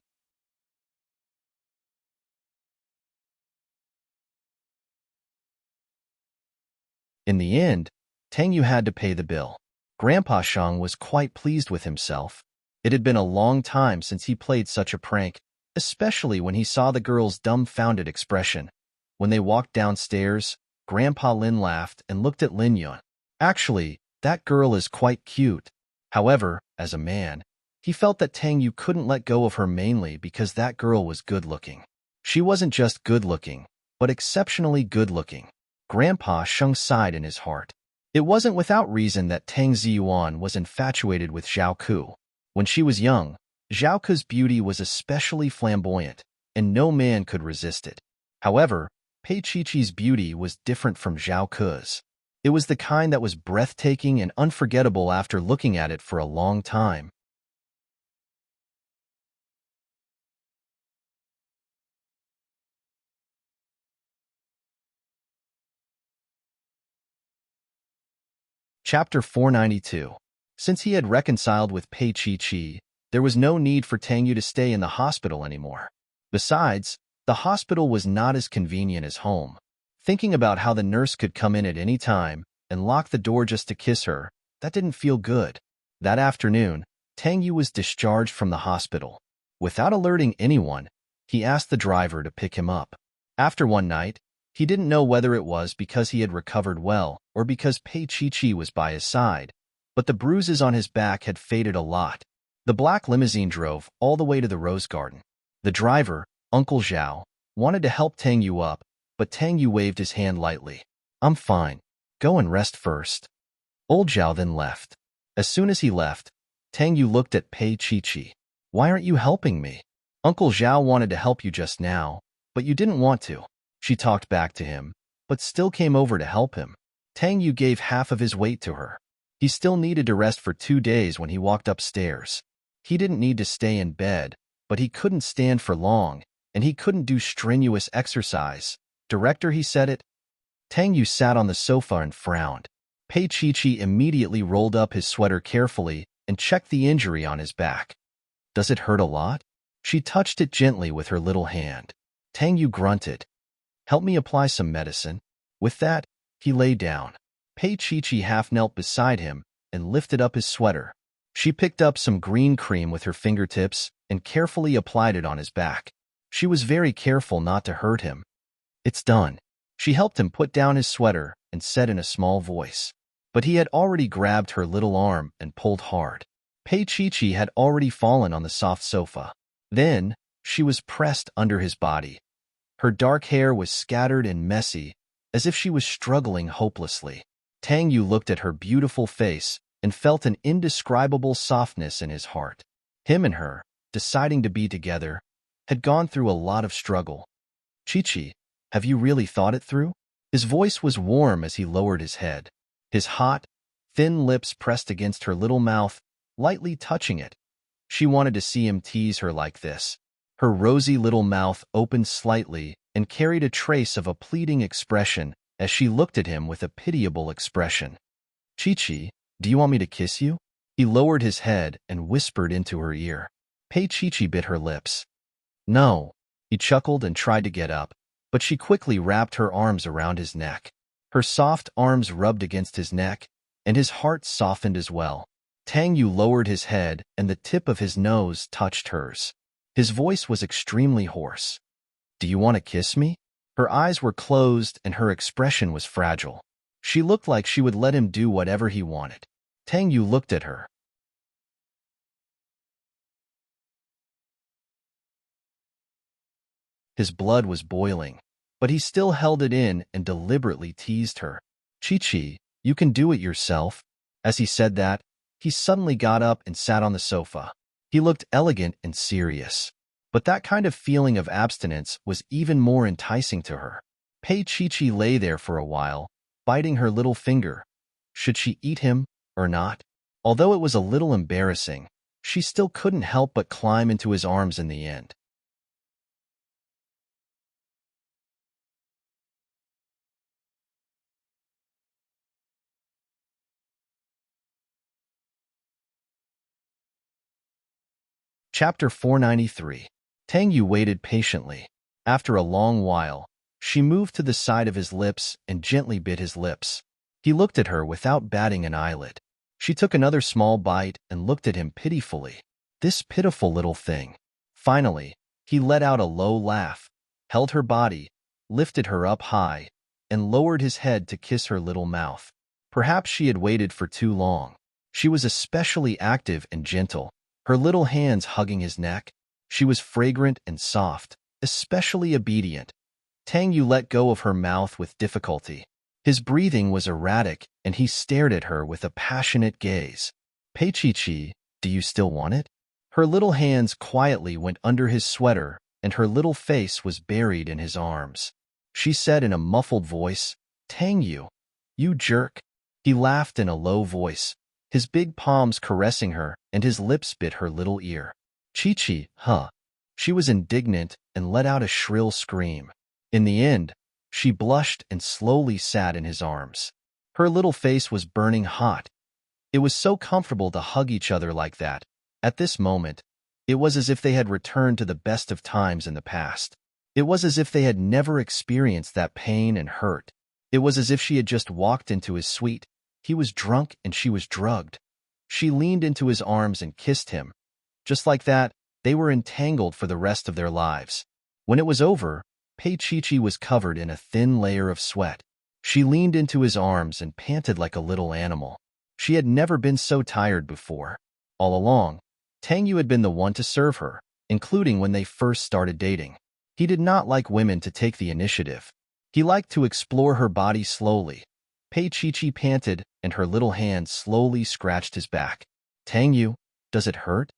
In the end, Tang Yu had to pay the bill. Grandpa Sheng was quite pleased with himself. It had been a long time since he played such a prank, especially when he saw the girl's dumbfounded expression. When they walked downstairs, Grandpa Lin laughed and looked at Lin Yun. Actually, that girl is quite cute. However, as a man, he felt that Tang Yu couldn't let go of her mainly because that girl was good-looking. She wasn't just good-looking, but exceptionally good-looking. Grandpa Sheng sighed in his heart. It wasn't without reason that Tang Ziyuan was infatuated with Zhao Ku. When she was young, Zhao Ku's beauty was especially flamboyant, and no man could resist it. However, Pei Chi-Chi's beauty was different from Zhao Ku's. It was the kind that was breathtaking and unforgettable after looking at it for a long time. Chapter 492. Since he had reconciled with Pei Chi, there was no need for Tang Yu to stay in the hospital anymore. Besides, the hospital was not as convenient as home. Thinking about how the nurse could come in at any time and lock the door just to kiss her, that didn't feel good. That afternoon, Tang Yu was discharged from the hospital. Without alerting anyone, he asked the driver to pick him up. After one night, he didn't know whether it was because he had recovered well or because Pei Chi was by his side, but the bruises on his back had faded a lot. The black limousine drove all the way to the rose garden. The driver, Uncle Zhao, wanted to help Tang Yu up, but Tang Yu waved his hand lightly. "I'm fine. Go and rest first." Old Zhao then left. As soon as he left, Tang Yu looked at Pei Chi. "Why aren't you helping me? Uncle Zhao wanted to help you just now, but you didn't want to." She talked back to him, but still came over to help him. Tang Yu gave half of his weight to her. He still needed to rest for 2 days when he walked upstairs. He didn't need to stay in bed, but he couldn't stand for long, and he couldn't do strenuous exercise. "Director," he said it. Tang Yu sat on the sofa and frowned. Pei Chi immediately rolled up his sweater carefully and checked the injury on his back. "Does it hurt a lot?" She touched it gently with her little hand. Tang Yu grunted. "Help me apply some medicine." With that, he lay down. Pei Chi half knelt beside him and lifted up his sweater. She picked up some green cream with her fingertips and carefully applied it on his back. She was very careful not to hurt him. "It's done." She helped him put down his sweater and said in a small voice. But he had already grabbed her little arm and pulled hard. Pei Chi had already fallen on the soft sofa. Then, she was pressed under his body. Her dark hair was scattered and messy, as if she was struggling hopelessly. Tang Yu looked at her beautiful face and felt an indescribable softness in his heart. Him and her, deciding to be together, had gone through a lot of struggle. "Chi, have you really thought it through?" His voice was warm as he lowered his head. His hot, thin lips pressed against her little mouth, lightly touching it. She wanted to see him tease her like this. Her rosy little mouth opened slightly and carried a trace of a pleading expression as she looked at him with a pitiable expression. "Chi, do you want me to kiss you?" He lowered his head and whispered into her ear. Pei Chi bit her lips. No. He chuckled and tried to get up, but she quickly wrapped her arms around his neck. Her soft arms rubbed against his neck, and his heart softened as well. Tang Yu lowered his head, and the tip of his nose touched hers. His voice was extremely hoarse. Do you want to kiss me? Her eyes were closed, and her expression was fragile. She looked like she would let him do whatever he wanted. Tang Yu looked at her. His blood was boiling, but he still held it in and deliberately teased her. Chi, you can do it yourself. As he said that, he suddenly got up and sat on the sofa. He looked elegant and serious. But that kind of feeling of abstinence was even more enticing to her. Pei Chi lay there for a while, biting her little finger. Should she eat him or not? Although it was a little embarrassing, she still couldn't help but climb into his arms in the end. Chapter 493. Tang Yu waited patiently. After a long while, she moved to the side of his lips and gently bit his lips. He looked at her without batting an eyelid. She took another small bite and looked at him pitifully. This pitiful little thing. Finally, he let out a low laugh, held her body, lifted her up high, and lowered his head to kiss her little mouth. Perhaps she had waited for too long. She was especially active and gentle, her little hands hugging his neck. She was fragrant and soft, especially obedient. Tang Yu let go of her mouth with difficulty. His breathing was erratic, and he stared at her with a passionate gaze. Pei Chi, do you still want it? Her little hands quietly went under his sweater, and her little face was buried in his arms. She said in a muffled voice, Tang Yu, you jerk. He laughed in a low voice, his big palms caressing her, and his lips bit her little ear. Chi, huh? She was indignant and let out a shrill scream. In the end, she blushed and slowly sat in his arms. Her little face was burning hot. It was so comfortable to hug each other like that. At this moment, it was as if they had returned to the best of times in the past. It was as if they had never experienced that pain and hurt. It was as if she had just walked into his suite. He was drunk and she was drugged. She leaned into his arms and kissed him. Just like that, they were entangled for the rest of their lives. When it was over, Pei Chi was covered in a thin layer of sweat. She leaned into his arms and panted like a little animal. She had never been so tired before. All along, Tang Yu had been the one to serve her, including when they first started dating. He did not like women to take the initiative. He liked to explore her body slowly. Pei Chi panted, and her little hand slowly scratched his back. Tang Yu, does it hurt?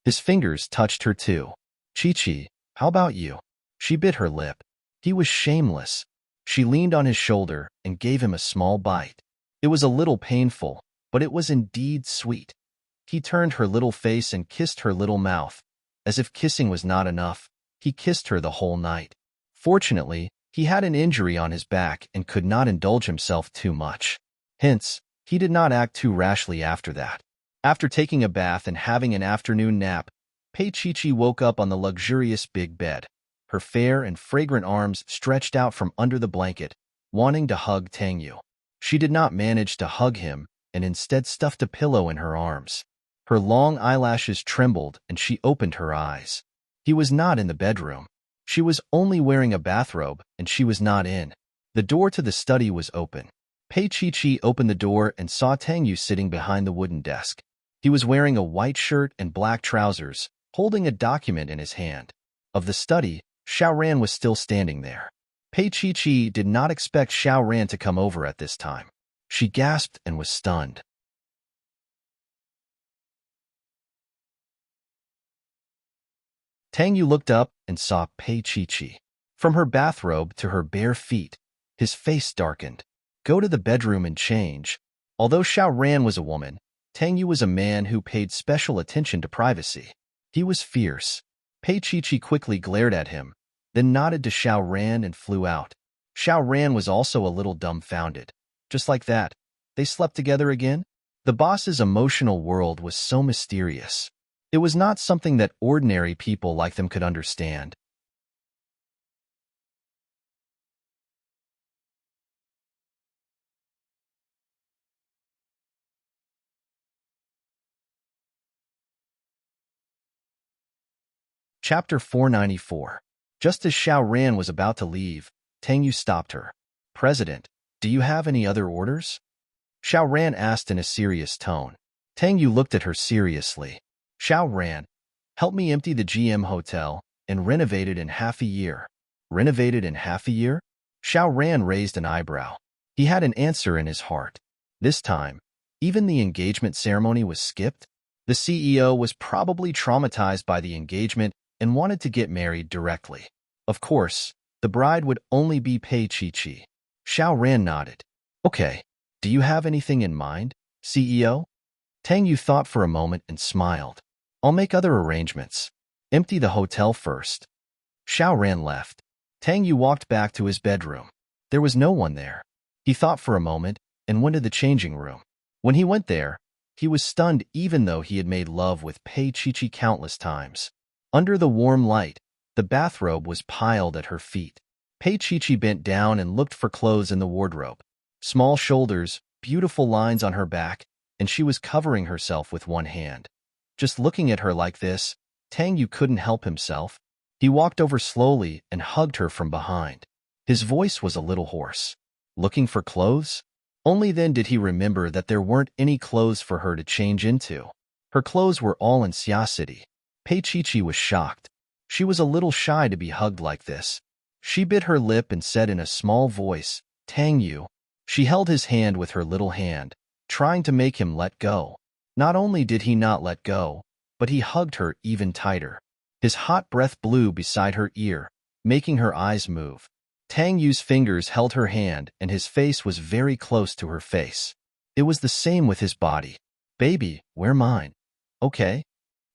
His fingers touched her too. Chi, how about you? She bit her lip. He was shameless. She leaned on his shoulder and gave him a small bite. It was a little painful, but it was indeed sweet. He turned her little face and kissed her little mouth. As if kissing was not enough, he kissed her the whole night. Fortunately, he had an injury on his back and could not indulge himself too much. Hence, he did not act too rashly after that. After taking a bath and having an afternoon nap, Pei Chi woke up on the luxurious big bed. Her fair and fragrant arms stretched out from under the blanket, wanting to hug Tang Yu. She did not manage to hug him and instead stuffed a pillow in her arms. Her long eyelashes trembled and she opened her eyes. He was not in the bedroom. She was only wearing a bathrobe and she was not in. The door to the study was open. Pei Chi opened the door and saw Tang Yu sitting behind the wooden desk. He was wearing a white shirt and black trousers, holding a document in his hand. Of the study, Xiao Ran was still standing there. Pei Chi did not expect Xiao Ran to come over at this time. She gasped and was stunned. Tang Yu looked up and saw Pei Chi. From her bathrobe to her bare feet, his face darkened. Go to the bedroom and change. Although Xiao Ran was a woman, Tang Yu was a man who paid special attention to privacy. He was fierce. Pei Chi quickly glared at him, then nodded to Xiao Ran and flew out. Xiao Ran was also a little dumbfounded. Just like that, they slept together again? The boss's emotional world was so mysterious. It was not something that ordinary people like them could understand. Chapter 494. Just as Xiao Ran was about to leave, Tang Yu stopped her. President, do you have any other orders? Xiao Ran asked in a serious tone. Tang Yu looked at her seriously. Xiao Ran, help me empty the GM hotel and renovate it in half a year. Renovated in half a year? Xiao Ran raised an eyebrow. He had an answer in his heart. This time, even the engagement ceremony was skipped. The CEO was probably traumatized by the engagement and wanted to get married directly. Of course, the bride would only be Pei Chi-Chi. Xiao Ran nodded. Okay, do you have anything in mind, CEO? Tang Yu thought for a moment and smiled. I'll make other arrangements. Empty the hotel first. Xiao Ran left. Tang Yu walked back to his bedroom. There was no one there. He thought for a moment and went to the changing room. When he went there, he was stunned even though he had made love with Pei Chi-Chi countless times. Under the warm light, the bathrobe was piled at her feet. Pei Chi-Chi bent down and looked for clothes in the wardrobe. Small shoulders, beautiful lines on her back, and she was covering herself with one hand. Just looking at her like this, Tang Yu couldn't help himself. He walked over slowly and hugged her from behind. His voice was a little hoarse. Looking for clothes? Only then did he remember that there weren't any clothes for her to change into. Her clothes were all in Xia City. Pei Chi-Chi was shocked. She was a little shy to be hugged like this. She bit her lip and said in a small voice, Tang Yu. She held his hand with her little hand, trying to make him let go. Not only did he not let go, but he hugged her even tighter. His hot breath blew beside her ear, making her eyes move. Tang Yu's fingers held her hand and his face was very close to her face. It was the same with his body. Baby, we're mine. Okay?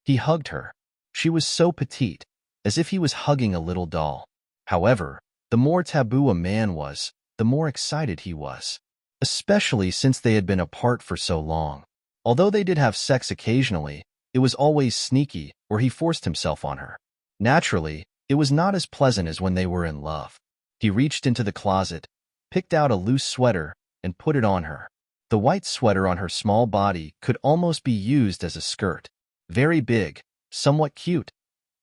He hugged her. She was so petite, as if he was hugging a little doll. However, the more taboo a man was, the more excited he was. Especially since they had been apart for so long. Although they did have sex occasionally, it was always sneaky or he forced himself on her. Naturally, it was not as pleasant as when they were in love. He reached into the closet, picked out a loose sweater, and put it on her. The white sweater on her small body could almost be used as a skirt. Very big, somewhat cute.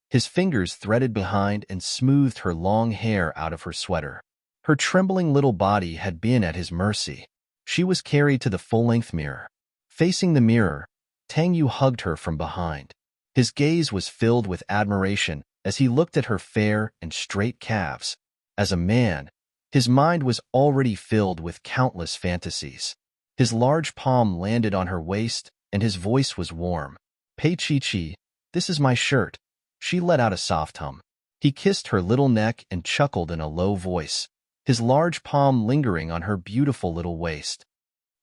His fingers threaded behind and smoothed her long hair out of her sweater. Her trembling little body had been at his mercy. She was carried to the full-length mirror. Facing the mirror, Tang Yu hugged her from behind. His gaze was filled with admiration as he looked at her fair and straight calves. As a man, his mind was already filled with countless fantasies. His large palm landed on her waist, and his voice was warm. Pei Chi-Chi, this is my shirt. She let out a soft hum. He kissed her little neck and chuckled in a low voice, his large palm lingering on her beautiful little waist.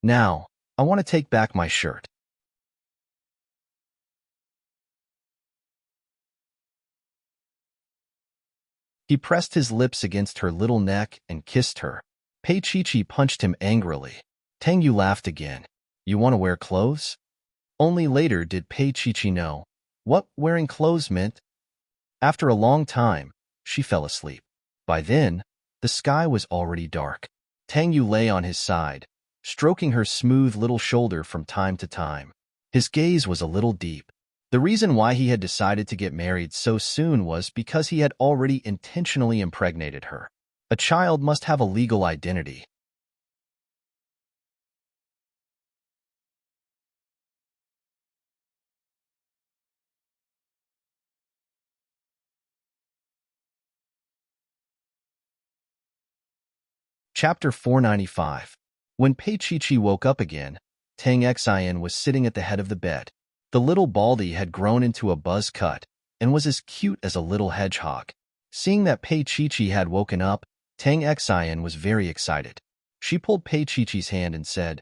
Now, I want to take back my shirt. He pressed his lips against her little neck and kissed her. Pei Chi-Chi punched him angrily. Tang Yu laughed again. You want to wear clothes? Only later did Pei Chi-Chi know what wearing clothes meant. After a long time, she fell asleep. By then, the sky was already dark. Tang Yu lay on his side, stroking her smooth little shoulder from time to time. His gaze was a little deep. The reason why he had decided to get married so soon was because he had already intentionally impregnated her. A child must have a legal identity. Chapter 495. When Pei Chi-Chi woke up again, Tang Xian was sitting at the head of the bed. The little Baldy had grown into a buzz cut and was as cute as a little hedgehog. Seeing that Pei Chi-Chi had woken up, Tang Xian was very excited. She pulled Pei Chi-Chi's hand and said,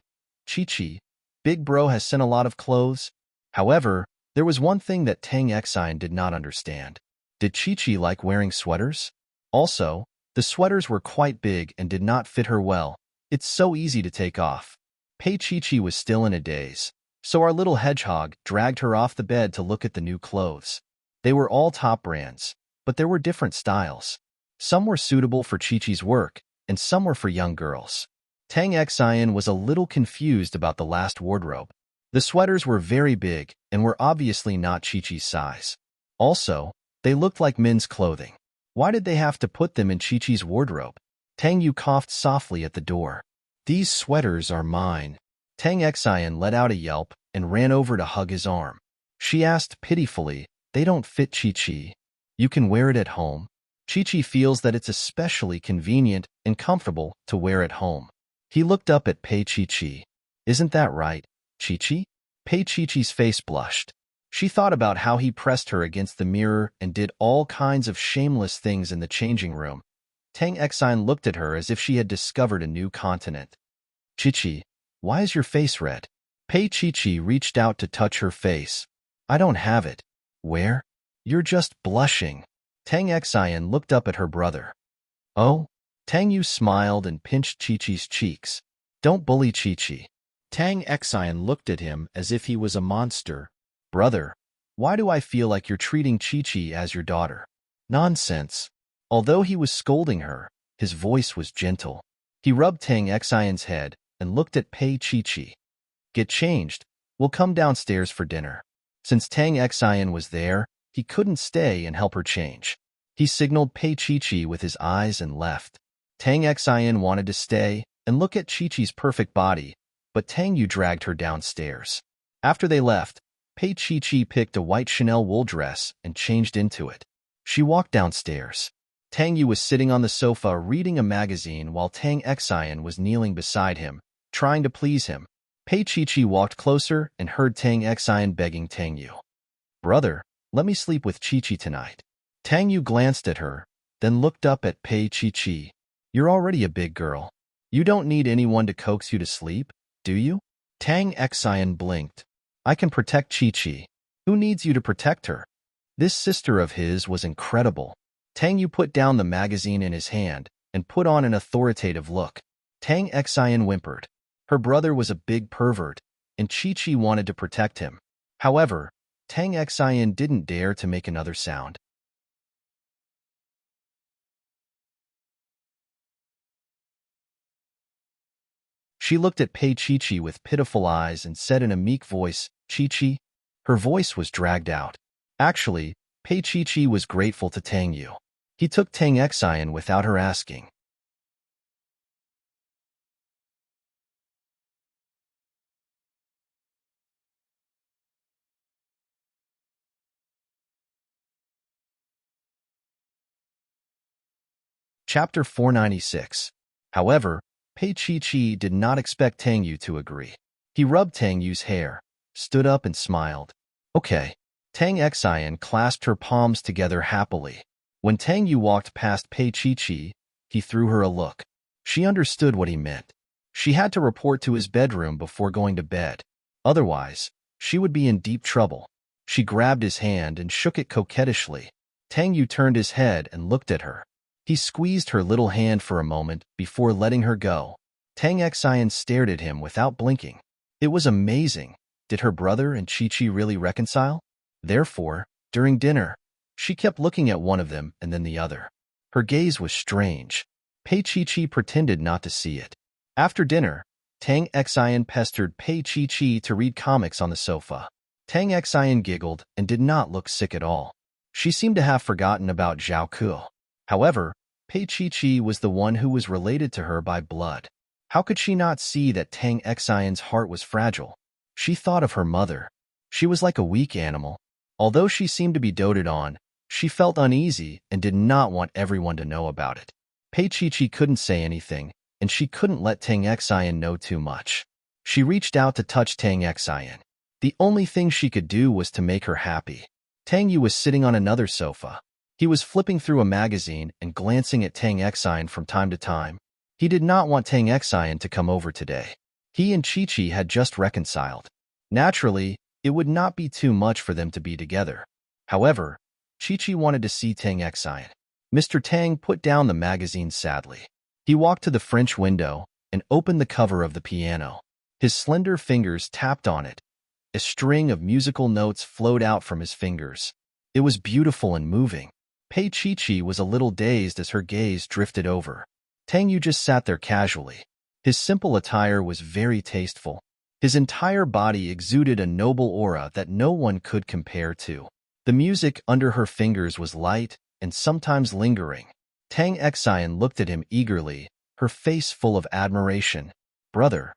Chi-Chi, Big Bro has sent a lot of clothes. However, there was one thing that Tang Xian did not understand. Did Chi-Chi like wearing sweaters? Also, the sweaters were quite big and did not fit her well. It's so easy to take off. Pei Chi was still in a daze, so our little hedgehog dragged her off the bed to look at the new clothes. They were all top brands, but there were different styles. Some were suitable for Chi-Chi's work, and some were for young girls. Tang Xian was a little confused about the last wardrobe. The sweaters were very big and were obviously not Chi-Chi's size. Also, they looked like men's clothing. Why did they have to put them in Chi-Chi's wardrobe? Tang Yu coughed softly at the door. These sweaters are mine. Tang Xian let out a yelp and ran over to hug his arm. She asked pitifully, they don't fit Chi-Chi. You can wear it at home. Chi-Chi feels that it's especially convenient and comfortable to wear at home. He looked up at Pei Chi. Isn't that right, Chi-Chi? Pei Chi-Chi's face blushed. She thought about how he pressed her against the mirror and did all kinds of shameless things in the changing room. Tang Xian looked at her as if she had discovered a new continent. Chi-Chi, why is your face red? Pei Chi reached out to touch her face. I don't have it. Where? You're just blushing. Tang Xian looked up at her brother. Oh? Tang Yu smiled and pinched Chi-Chi's cheeks. Don't bully Chi-Chi. Tang Xian looked at him as if he was a monster. Brother, why do I feel like you're treating Chi-Chi as your daughter? Nonsense. Although he was scolding her, his voice was gentle. He rubbed Tang Xian's head and looked at Pei Chi. Get changed. We'll come downstairs for dinner. Since Tang Xian was there, he couldn't stay and help her change. He signaled Pei Chi with his eyes and left. Tang Xian wanted to stay and look at Chi-Chi's perfect body, but Tang Yu dragged her downstairs. After they left, Pei Chi picked a white Chanel wool dress and changed into it. She walked downstairs. Tang Yu was sitting on the sofa reading a magazine while Tang Xian was kneeling beside him, trying to please him. Pei Chi walked closer and heard Tang Xian begging Tang Yu. Brother, let me sleep with Chi-Chi tonight. Tang Yu glanced at her, then looked up at Pei Chi. You're already a big girl. You don't need anyone to coax you to sleep, do you? Tang Xian blinked. I can protect Chi-Chi. Who needs you to protect her? This sister of his was incredible. Tang Yu put down the magazine in his hand and put on an authoritative look. Tang Xian whimpered. Her brother was a big pervert, and Chi-Chi wanted to protect him. However, Tang Xian didn't dare to make another sound. She looked at Pei Chi with pitiful eyes and said in a meek voice, Chi-Chi? Her voice was dragged out. Actually, Pei Chi was grateful to Tang Yu. He took Tang Xian without her asking. Chapter 496. However, Pei Chi did not expect Tang Yu to agree. He rubbed Tang Yu's hair, stood up and smiled. Okay. Tang Xian clasped her palms together happily. When Tang Yu walked past Pei Chi, he threw her a look. She understood what he meant. She had to report to his bedroom before going to bed. Otherwise, she would be in deep trouble. She grabbed his hand and shook it coquettishly. Tang Yu turned his head and looked at her. He squeezed her little hand for a moment before letting her go. Tang Xian stared at him without blinking. It was amazing. Did her brother and Chi really reconcile? Therefore, during dinner, she kept looking at one of them and then the other. Her gaze was strange. Pei Chi pretended not to see it. After dinner, Tang Xian pestered Pei Chi to read comics on the sofa. Tang Xian giggled and did not look sick at all. She seemed to have forgotten about Zhao Ku. However, Pei Chi was the one who was related to her by blood. How could she not see that Tang Xian's heart was fragile? She thought of her mother. She was like a weak animal. Although she seemed to be doted on, she felt uneasy and did not want everyone to know about it. Pei Chi couldn't say anything, and she couldn't let Tang Xian know too much. She reached out to touch Tang Xian. The only thing she could do was to make her happy. Tang Yu was sitting on another sofa. He was flipping through a magazine and glancing at Tang Xian from time to time. He did not want Tang Xian to come over today. He and Chi had just reconciled. Naturally, it would not be too much for them to be together. However, Chi wanted to see Tang Xian. Mr. Tang put down the magazine sadly. He walked to the French window and opened the cover of the piano. His slender fingers tapped on it. A string of musical notes flowed out from his fingers. It was beautiful and moving. Pei Chi was a little dazed as her gaze drifted over. Tang Yu just sat there casually. His simple attire was very tasteful. His entire body exuded a noble aura that no one could compare to. The music under her fingers was light and sometimes lingering. Tang Xian looked at him eagerly, her face full of admiration. "Brother,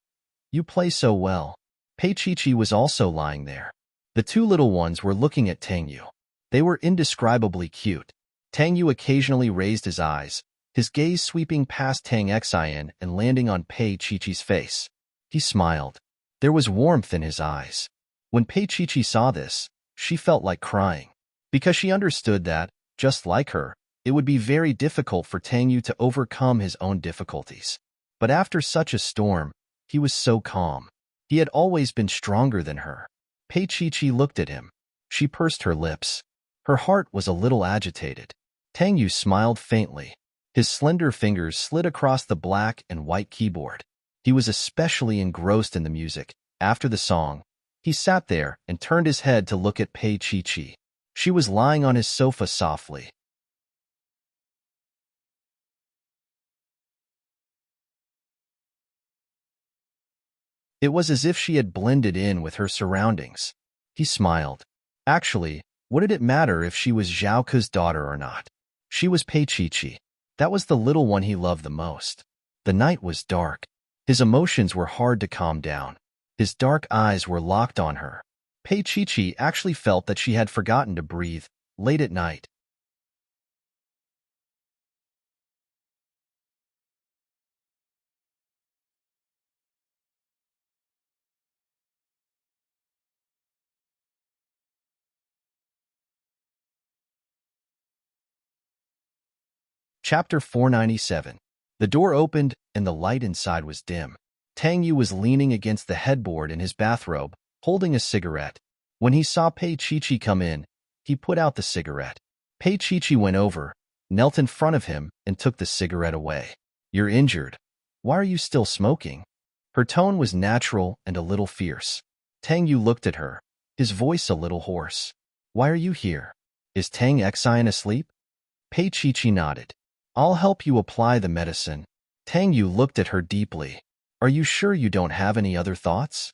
you play so well." Pei Chi was also lying there. The two little ones were looking at Tang Yu. They were indescribably cute. Tang Yu occasionally raised his eyes, his gaze sweeping past Tang Xian and landing on Pei Chi's face. He smiled. There was warmth in his eyes. When Pei Chi saw this, she felt like crying, because she understood that, just like her, it would be very difficult for Tang Yu to overcome his own difficulties. But after such a storm, he was so calm. He had always been stronger than her. Pei Chi looked at him. She pursed her lips. Her heart was a little agitated. Tang Yu smiled faintly. His slender fingers slid across the black and white keyboard. He was especially engrossed in the music. After the song, he sat there and turned his head to look at Pei Chi. She was lying on his sofa softly. It was as if she had blended in with her surroundings. He smiled. Actually, what did it matter if she was Zhao Ke's daughter or not? She was Pei Chi. That was the little one he loved the most. The night was dark. His emotions were hard to calm down. His dark eyes were locked on her. Pei Chi actually felt that she had forgotten to breathe, late at night. Chapter 497. The door opened, and the light inside was dim. Tang Yu was leaning against the headboard in his bathrobe, holding a cigarette. When he saw Pei Chi come in, he put out the cigarette. Pei Chi went over, knelt in front of him, and took the cigarette away. "You're injured. Why are you still smoking?" Her tone was natural and a little fierce. Tang Yu looked at her, his voice a little hoarse. "Why are you here? Is Tang Xian asleep?" Pei Chi nodded. "I'll help you apply the medicine." Tang Yu looked at her deeply. "Are you sure you don't have any other thoughts?"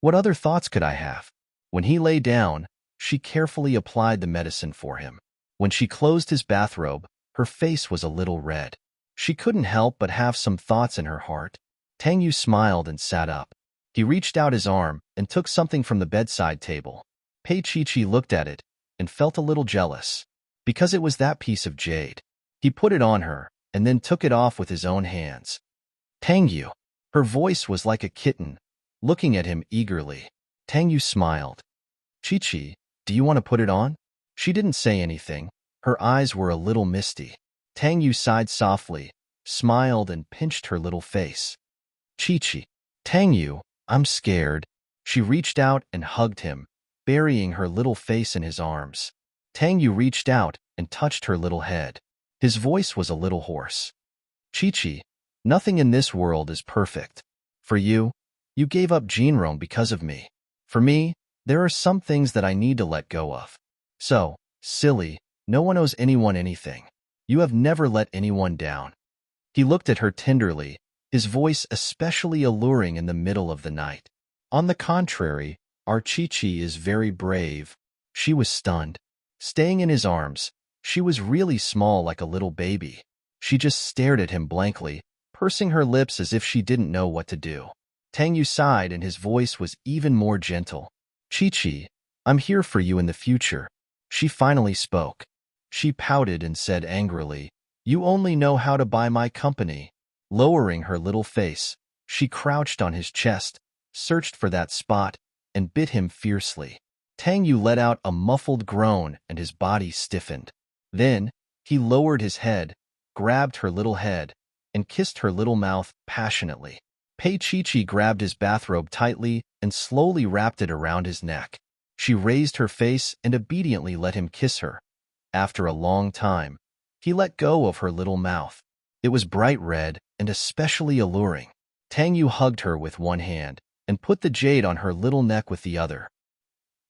"What other thoughts could I have?" When he lay down, she carefully applied the medicine for him. When she closed his bathrobe, her face was a little red. She couldn't help but have some thoughts in her heart. Tang Yu smiled and sat up. He reached out his arm and took something from the bedside table. Pei Chi looked at it and felt a little jealous, because it was that piece of jade. He put it on her, and then took it off with his own hands. "Tang Yu." Her voice was like a kitten, looking at him eagerly. Tang Yu smiled. "Chi, do you want to put it on?" She didn't say anything. Her eyes were a little misty. Tang Yu sighed softly, smiled, and pinched her little face. "Chi. Tang Yu, I'm scared." She reached out and hugged him, burying her little face in his arms. Tang Yu reached out and touched her little head. His voice was a little hoarse. "Chi, nothing in this world is perfect. For you, you gave up Jinrong because of me. For me, there are some things that I need to let go of. So, silly, no one owes anyone anything. You have never let anyone down." He looked at her tenderly, his voice especially alluring in the middle of the night. "On the contrary, our Chi is very brave." She was stunned. Staying in his arms, she was really small, like a little baby. She just stared at him blankly, pursing her lips as if she didn't know what to do. Tang Yu sighed, and his voice was even more gentle. "Chi, I'm here for you in the future." She finally spoke. She pouted and said angrily, "You only know how to buy my company." Lowering her little face, she crouched on his chest, searched for that spot, and bit him fiercely. Tang Yu let out a muffled groan, and his body stiffened. Then, he lowered his head, grabbed her little head, and kissed her little mouth passionately. Pei Chi grabbed his bathrobe tightly and slowly wrapped it around his neck. She raised her face and obediently let him kiss her. After a long time, he let go of her little mouth. It was bright red and especially alluring. Tang Yu hugged her with one hand, and put the jade on her little neck with the other.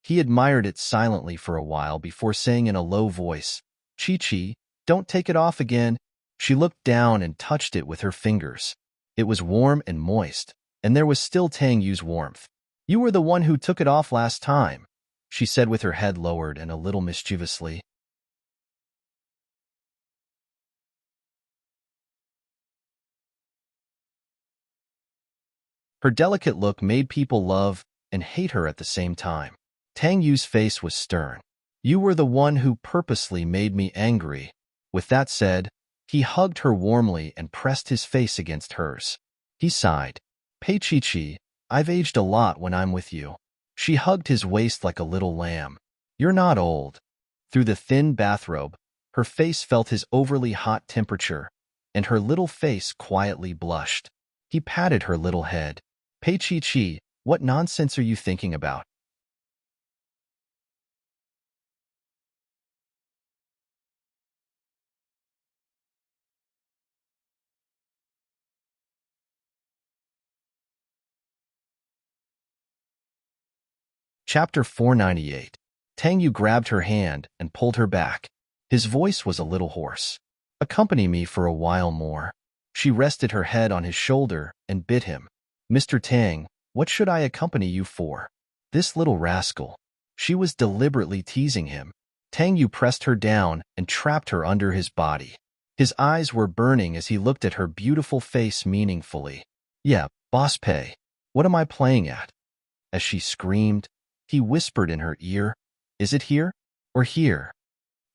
He admired it silently for a while before saying in a low voice, "Chi-Chi, don't take it off again." She looked down and touched it with her fingers. It was warm and moist, and there was still Tang Yu's warmth. "You were the one who took it off last time," she said with her head lowered and a little mischievously. Her delicate look made people love and hate her at the same time. Tang Yu's face was stern. "You were the one who purposely made me angry." With that said, he hugged her warmly and pressed his face against hers. He sighed. "Pei Chi-Chi, I've aged a lot when I'm with you." She hugged his waist like a little lamb. "You're not old." Through the thin bathrobe, her face felt his overly hot temperature, and her little face quietly blushed. He patted her little head. "Pei Chi-Chi, what nonsense are you thinking about?" Chapter 498. Tang Yu grabbed her hand and pulled her back. His voice was a little hoarse. "Accompany me for a while more." She rested her head on his shoulder and bit him. "Mr. Tang, what should I accompany you for?" "This little rascal." She was deliberately teasing him. Tang Yu pressed her down and trapped her under his body. His eyes were burning as he looked at her beautiful face meaningfully. "Yeah, Boss Pei, what am I playing at?" As she screamed, he whispered in her ear, "Is it here or here?"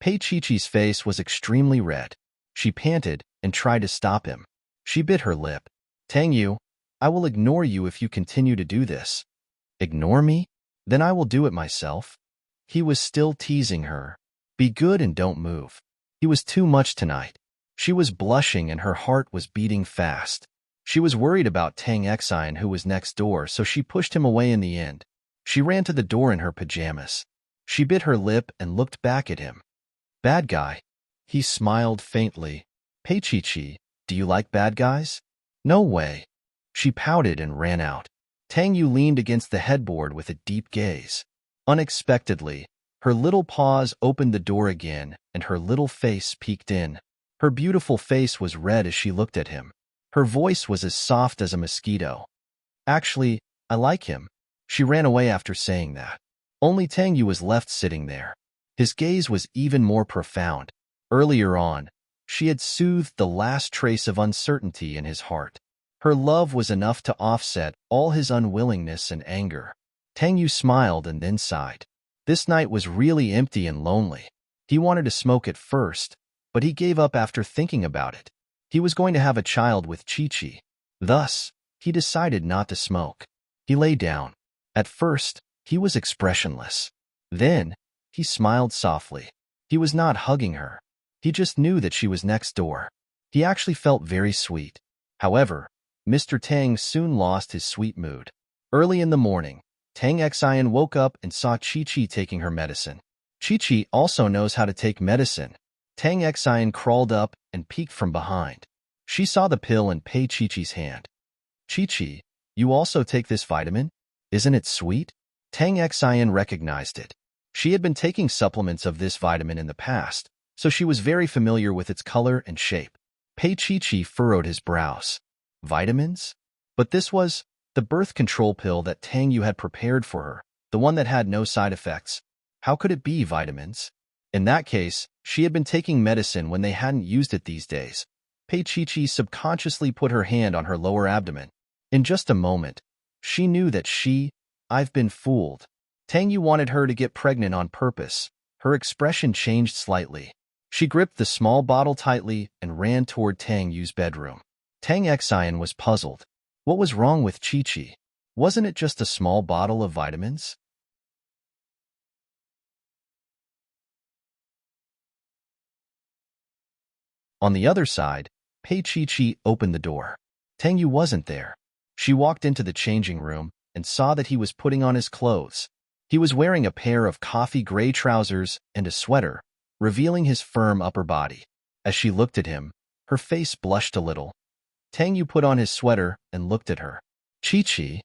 Pei Chi-Chi's face was extremely red. She panted and tried to stop him. She bit her lip. "Tang Yu, I will ignore you if you continue to do this." "Ignore me? Then I will do it myself." He was still teasing her. "Be good and don't move." He was too much tonight. She was blushing and her heart was beating fast. She was worried about Tang Xian, who was next door, so she pushed him away in the end. She ran to the door in her pajamas. She bit her lip and looked back at him. "Bad guy." He smiled faintly. "Pei Chi-Chi, do you like bad guys?" "No way." She pouted and ran out. Tang Yu leaned against the headboard with a deep gaze. Unexpectedly, her little paws opened the door again and her little face peeked in. Her beautiful face was red as she looked at him. Her voice was as soft as a mosquito. "Actually, I like him." She ran away after saying that. Only Tang Yu was left sitting there. His gaze was even more profound. Earlier on, she had soothed the last trace of uncertainty in his heart. Her love was enough to offset all his unwillingness and anger. Tang Yu smiled and then sighed. This night was really empty and lonely. He wanted to smoke at first, but he gave up after thinking about it. He was going to have a child with Chi-Chi. Thus, he decided not to smoke. He lay down. At first, he was expressionless. Then, he smiled softly. He was not hugging her. He just knew that she was next door. He actually felt very sweet. However, Mr. Tang soon lost his sweet mood. Early in the morning, Tang Xian woke up and saw Chi-Chi taking her medicine. Chi-Chi also knows how to take medicine. Tang Xian crawled up and peeked from behind. She saw the pill in Pei Chi-Chi's hand. "Chi-Chi, you also take this vitamin? Isn't it sweet?" Tang Xian recognized it. She had been taking supplements of this vitamin in the past, so she was very familiar with its color and shape. Pei Chi-Chi furrowed his brows. Vitamins? But this was the birth control pill that Tang Yu had prepared for her, the one that had no side effects. How could it be vitamins? In that case, she had been taking medicine when they hadn't used it these days. Pei Chi-Chi subconsciously put her hand on her lower abdomen. In just a moment, she knew that I've been fooled. Tang Yu wanted her to get pregnant on purpose. Her expression changed slightly. She gripped the small bottle tightly and ran toward Tang Yu's bedroom. Tang Xian was puzzled. What was wrong with Chi-Chi? Wasn't it just a small bottle of vitamins? On the other side, Pei Chi-Chi opened the door. Tang Yu wasn't there. She walked into the changing room and saw that he was putting on his clothes. He was wearing a pair of coffee gray trousers and a sweater, revealing his firm upper body. As she looked at him, her face blushed a little. Tang Yu put on his sweater and looked at her. "Chi-Chi?"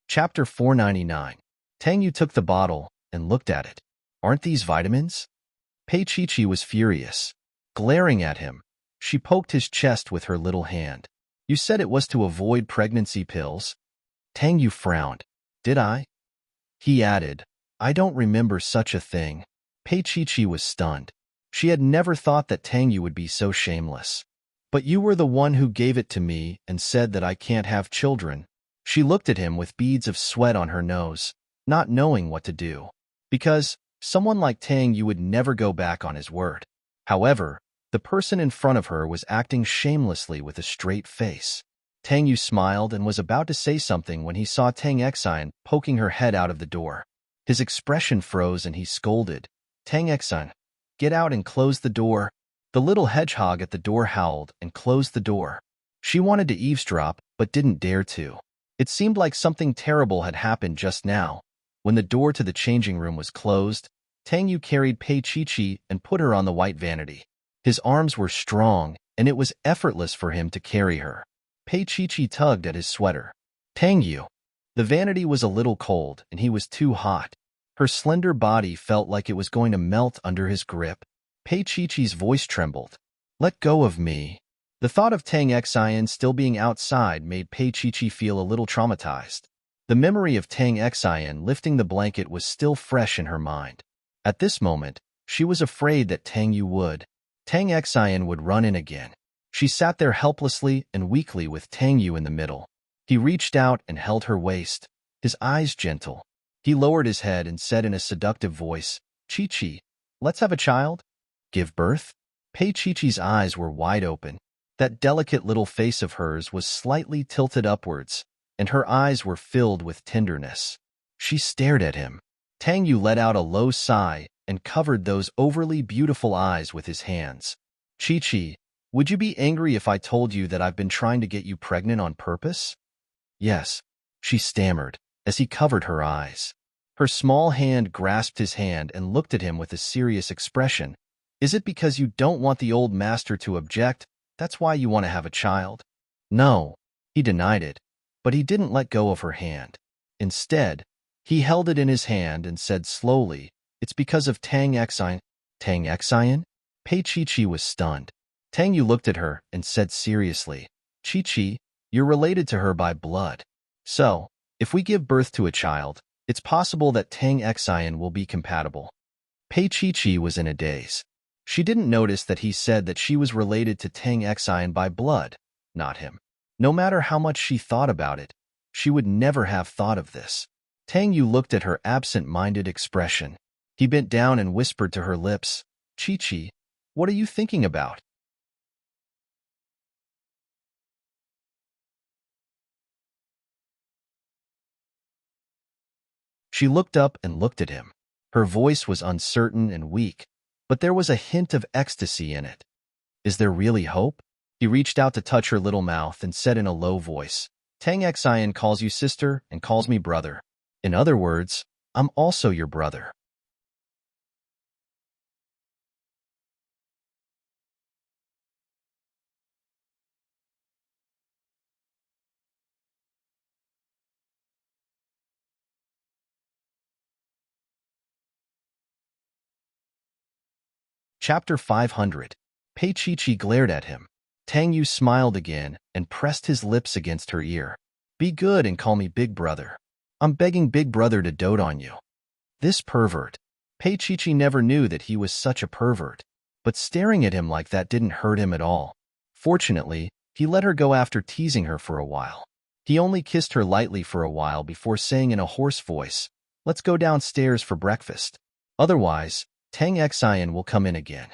Chapter 499. Tang Yu took the bottle and looked at it. Aren't these vitamins? Pei Chi was furious. Glaring at him, she poked his chest with her little hand. You said it was to avoid pregnancy pills? Tang Yu frowned. Did I? He added, I don't remember such a thing. Pei Chi was stunned. She had never thought that Tang Yu would be so shameless. But you were the one who gave it to me and said that I can't have children. She looked at him with beads of sweat on her nose, not knowing what to do. Because someone like Tang Yu would never go back on his word. However, the person in front of her was acting shamelessly with a straight face. Tang Yu smiled and was about to say something when he saw Tang Xian poking her head out of the door. His expression froze and he scolded, Tang Xian, get out and close the door. The little hedgehog at the door howled and closed the door. She wanted to eavesdrop, but didn't dare to. It seemed like something terrible had happened just now. When the door to the changing room was closed, Tang Yu carried Pei Chi and put her on the white vanity. His arms were strong, and it was effortless for him to carry her. Pei Chi tugged at his sweater. Tang Yu. The vanity was a little cold, and he was too hot. Her slender body felt like it was going to melt under his grip. Pei Chi's voice trembled. Let go of me. The thought of Tang Xian still being outside made Pei Chi feel a little traumatized. The memory of Tang Xian lifting the blanket was still fresh in her mind. At this moment, she was afraid that Tang Yu would. Tang Xian would run in again. She sat there helplessly and weakly with Tang Yu in the middle. He reached out and held her waist, his eyes gentle. He lowered his head and said in a seductive voice, Chi, let's have a child? Give birth? Pei Chi's eyes were wide open. That delicate little face of hers was slightly tilted upwards, and her eyes were filled with tenderness. She stared at him. Tang Yu let out a low sigh and covered those overly beautiful eyes with his hands. Chi, would you be angry if I told you that I've been trying to get you pregnant on purpose? Yes, she stammered, as he covered her eyes. Her small hand grasped his hand and looked at him with a serious expression. Is it because you don't want the old master to object? That's why you want to have a child? No, he denied it, but he didn't let go of her hand. Instead, he held it in his hand and said slowly, it's because of Tang Xian. Tang Xian? Pei Chi was stunned. Tang Yu looked at her and said seriously, Chi, you're related to her by blood. So, if we give birth to a child, it's possible that Tang Xian will be compatible. Pei Chi was in a daze. She didn't notice that he said that she was related to Tang Xian by blood, not him. No matter how much she thought about it, she would never have thought of this. Tang Yu looked at her absent-minded expression. He bent down and whispered to her lips, Chi, what are you thinking about? She looked up and looked at him. Her voice was uncertain and weak, but there was a hint of ecstasy in it. Is there really hope? He reached out to touch her little mouth and said in a low voice, Tang Xian calls you sister and calls me brother. In other words, I'm also your brother. Chapter 500. Pei Chi glared at him. Tang Yu smiled again and pressed his lips against her ear. Be good and call me Big Brother. I'm begging Big Brother to dote on you. This pervert. Pei Chi never knew that he was such a pervert, but staring at him like that didn't hurt him at all. Fortunately, he let her go after teasing her for a while. He only kissed her lightly for a while before saying in a hoarse voice, let's go downstairs for breakfast. Otherwise, Tang Xian will come in again.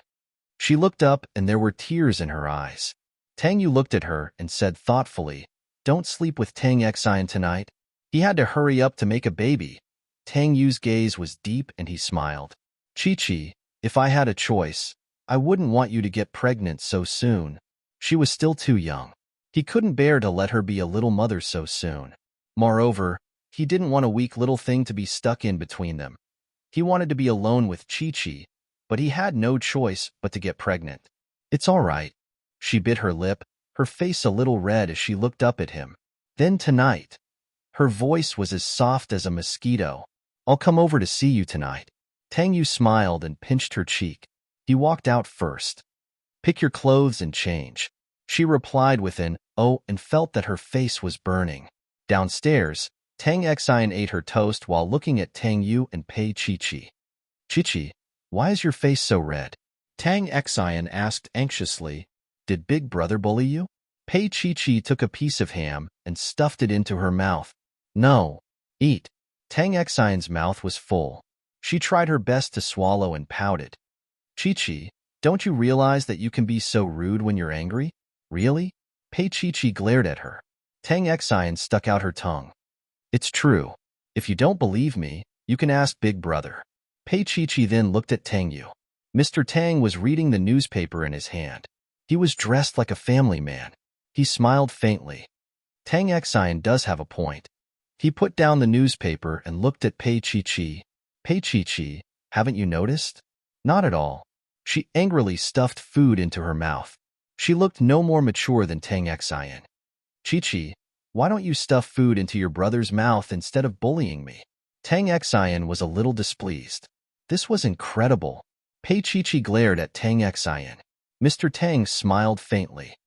She looked up and there were tears in her eyes. Tang Yu looked at her and said thoughtfully, don't sleep with Tang Xian tonight. He had to hurry up to make a baby. Tang Yu's gaze was deep and he smiled. Chi, if I had a choice, I wouldn't want you to get pregnant so soon. She was still too young. He couldn't bear to let her be a little mother so soon. Moreover, he didn't want a weak little thing to be stuck in between them. He wanted to be alone with Chi, but he had no choice but to get pregnant. It's all right. She bit her lip, her face a little red as she looked up at him. Then tonight. Her voice was as soft as a mosquito. I'll come over to see you tonight. Tang Yu smiled and pinched her cheek. He walked out first. Pick your clothes and change. She replied with an "oh" and felt that her face was burning. Downstairs, Tang Xian ate her toast while looking at Tang Yu and Pei Chi-Chi. Chi-Chi, why is your face so red? Tang Xian asked anxiously. Did Big Brother bully you? Pei Chi-Chi took a piece of ham and stuffed it into her mouth. No. Eat. Tang Xian's mouth was full. She tried her best to swallow and pouted. Chi-Chi, don't you realize that you can be so rude when you're angry? Really? Pei Chi-Chi glared at her. Tang Xian stuck out her tongue. It's true. If you don't believe me, you can ask Big Brother. Pei Chi-Chi then looked at Tang Yu. Mr. Tang was reading the newspaper in his hand. He was dressed like a family man. He smiled faintly. Tang Xian does have a point. He put down the newspaper and looked at Pei Chi-Chi. Pei Chi-Chi, haven't you noticed? Not at all. She angrily stuffed food into her mouth. She looked no more mature than Tang Xian. Chi-Chi, why don't you stuff food into your brother's mouth instead of bullying me? Tang Xian was a little displeased. This was incredible. Pei Chi-Chi glared at Tang Xian. Mr. Tang smiled faintly.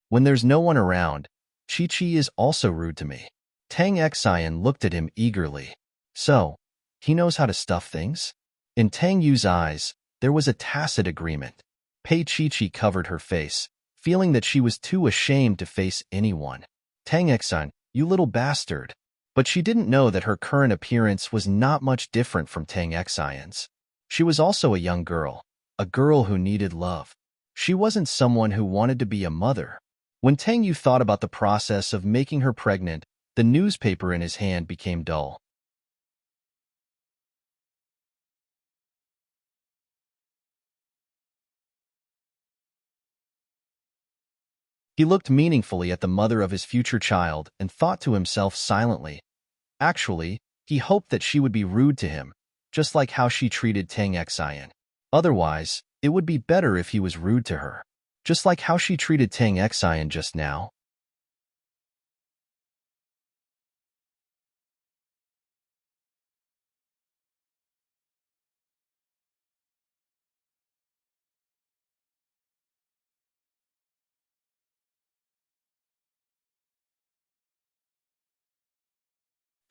When there's no one around, Chi-Chi is also rude to me. Tang Xian looked at him eagerly. So, he knows how to stuff things? In Tang Yu's eyes, there was a tacit agreement. Pei Chi-Chi covered her face, feeling that she was too ashamed to face anyone. Tang Xian, you little bastard. But she didn't know that her current appearance was not much different from Tang Xian's. She was also a young girl, a girl who needed love. She wasn't someone who wanted to be a mother. When Tang Yu thought about the process of making her pregnant, the newspaper in his hand became dull. He looked meaningfully at the mother of his future child and thought to himself silently. Actually, he hoped that she would be rude to him, just like how she treated Tang Xian. Otherwise, it would be better if he was rude to her, just like how she treated Tang Xian just now.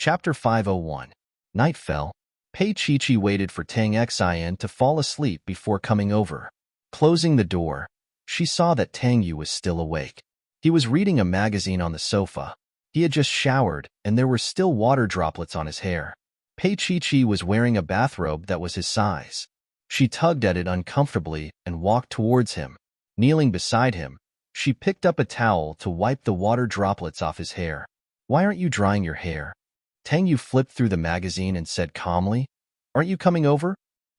Chapter 501. Night fell. Pei Chi-Chi waited for Tang Xian to fall asleep before coming over. Closing the door, she saw that Tang Yu was still awake. He was reading a magazine on the sofa. He had just showered, and there were still water droplets on his hair. Pei Chi-Chi was wearing a bathrobe that was his size. She tugged at it uncomfortably and walked towards him. Kneeling beside him, she picked up a towel to wipe the water droplets off his hair. Why aren't you drying your hair? Tang Yu flipped through the magazine and said calmly, Aren't you coming over?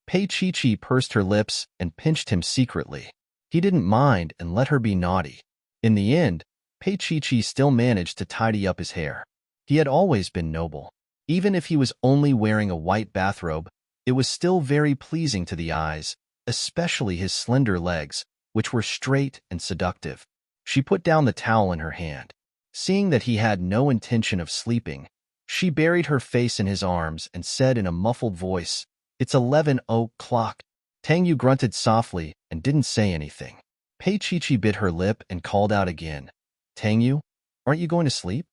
Pei Chi-Chi pursed her lips and pinched him secretly. He didn't mind and let her be naughty. In the end, Pei Chi-Chi still managed to tidy up his hair. He had always been noble. Even if he was only wearing a white bathrobe, it was still very pleasing to the eyes, especially his slender legs, which were straight and seductive. She put down the towel in her hand. Seeing that he had no intention of sleeping, she buried her face in his arms and said in a muffled voice, It's 11 o'clock. Tang Yu grunted softly and didn't say anything. Pei Chi-Chi bit her lip and called out again, Tang Yu, aren't you going to sleep?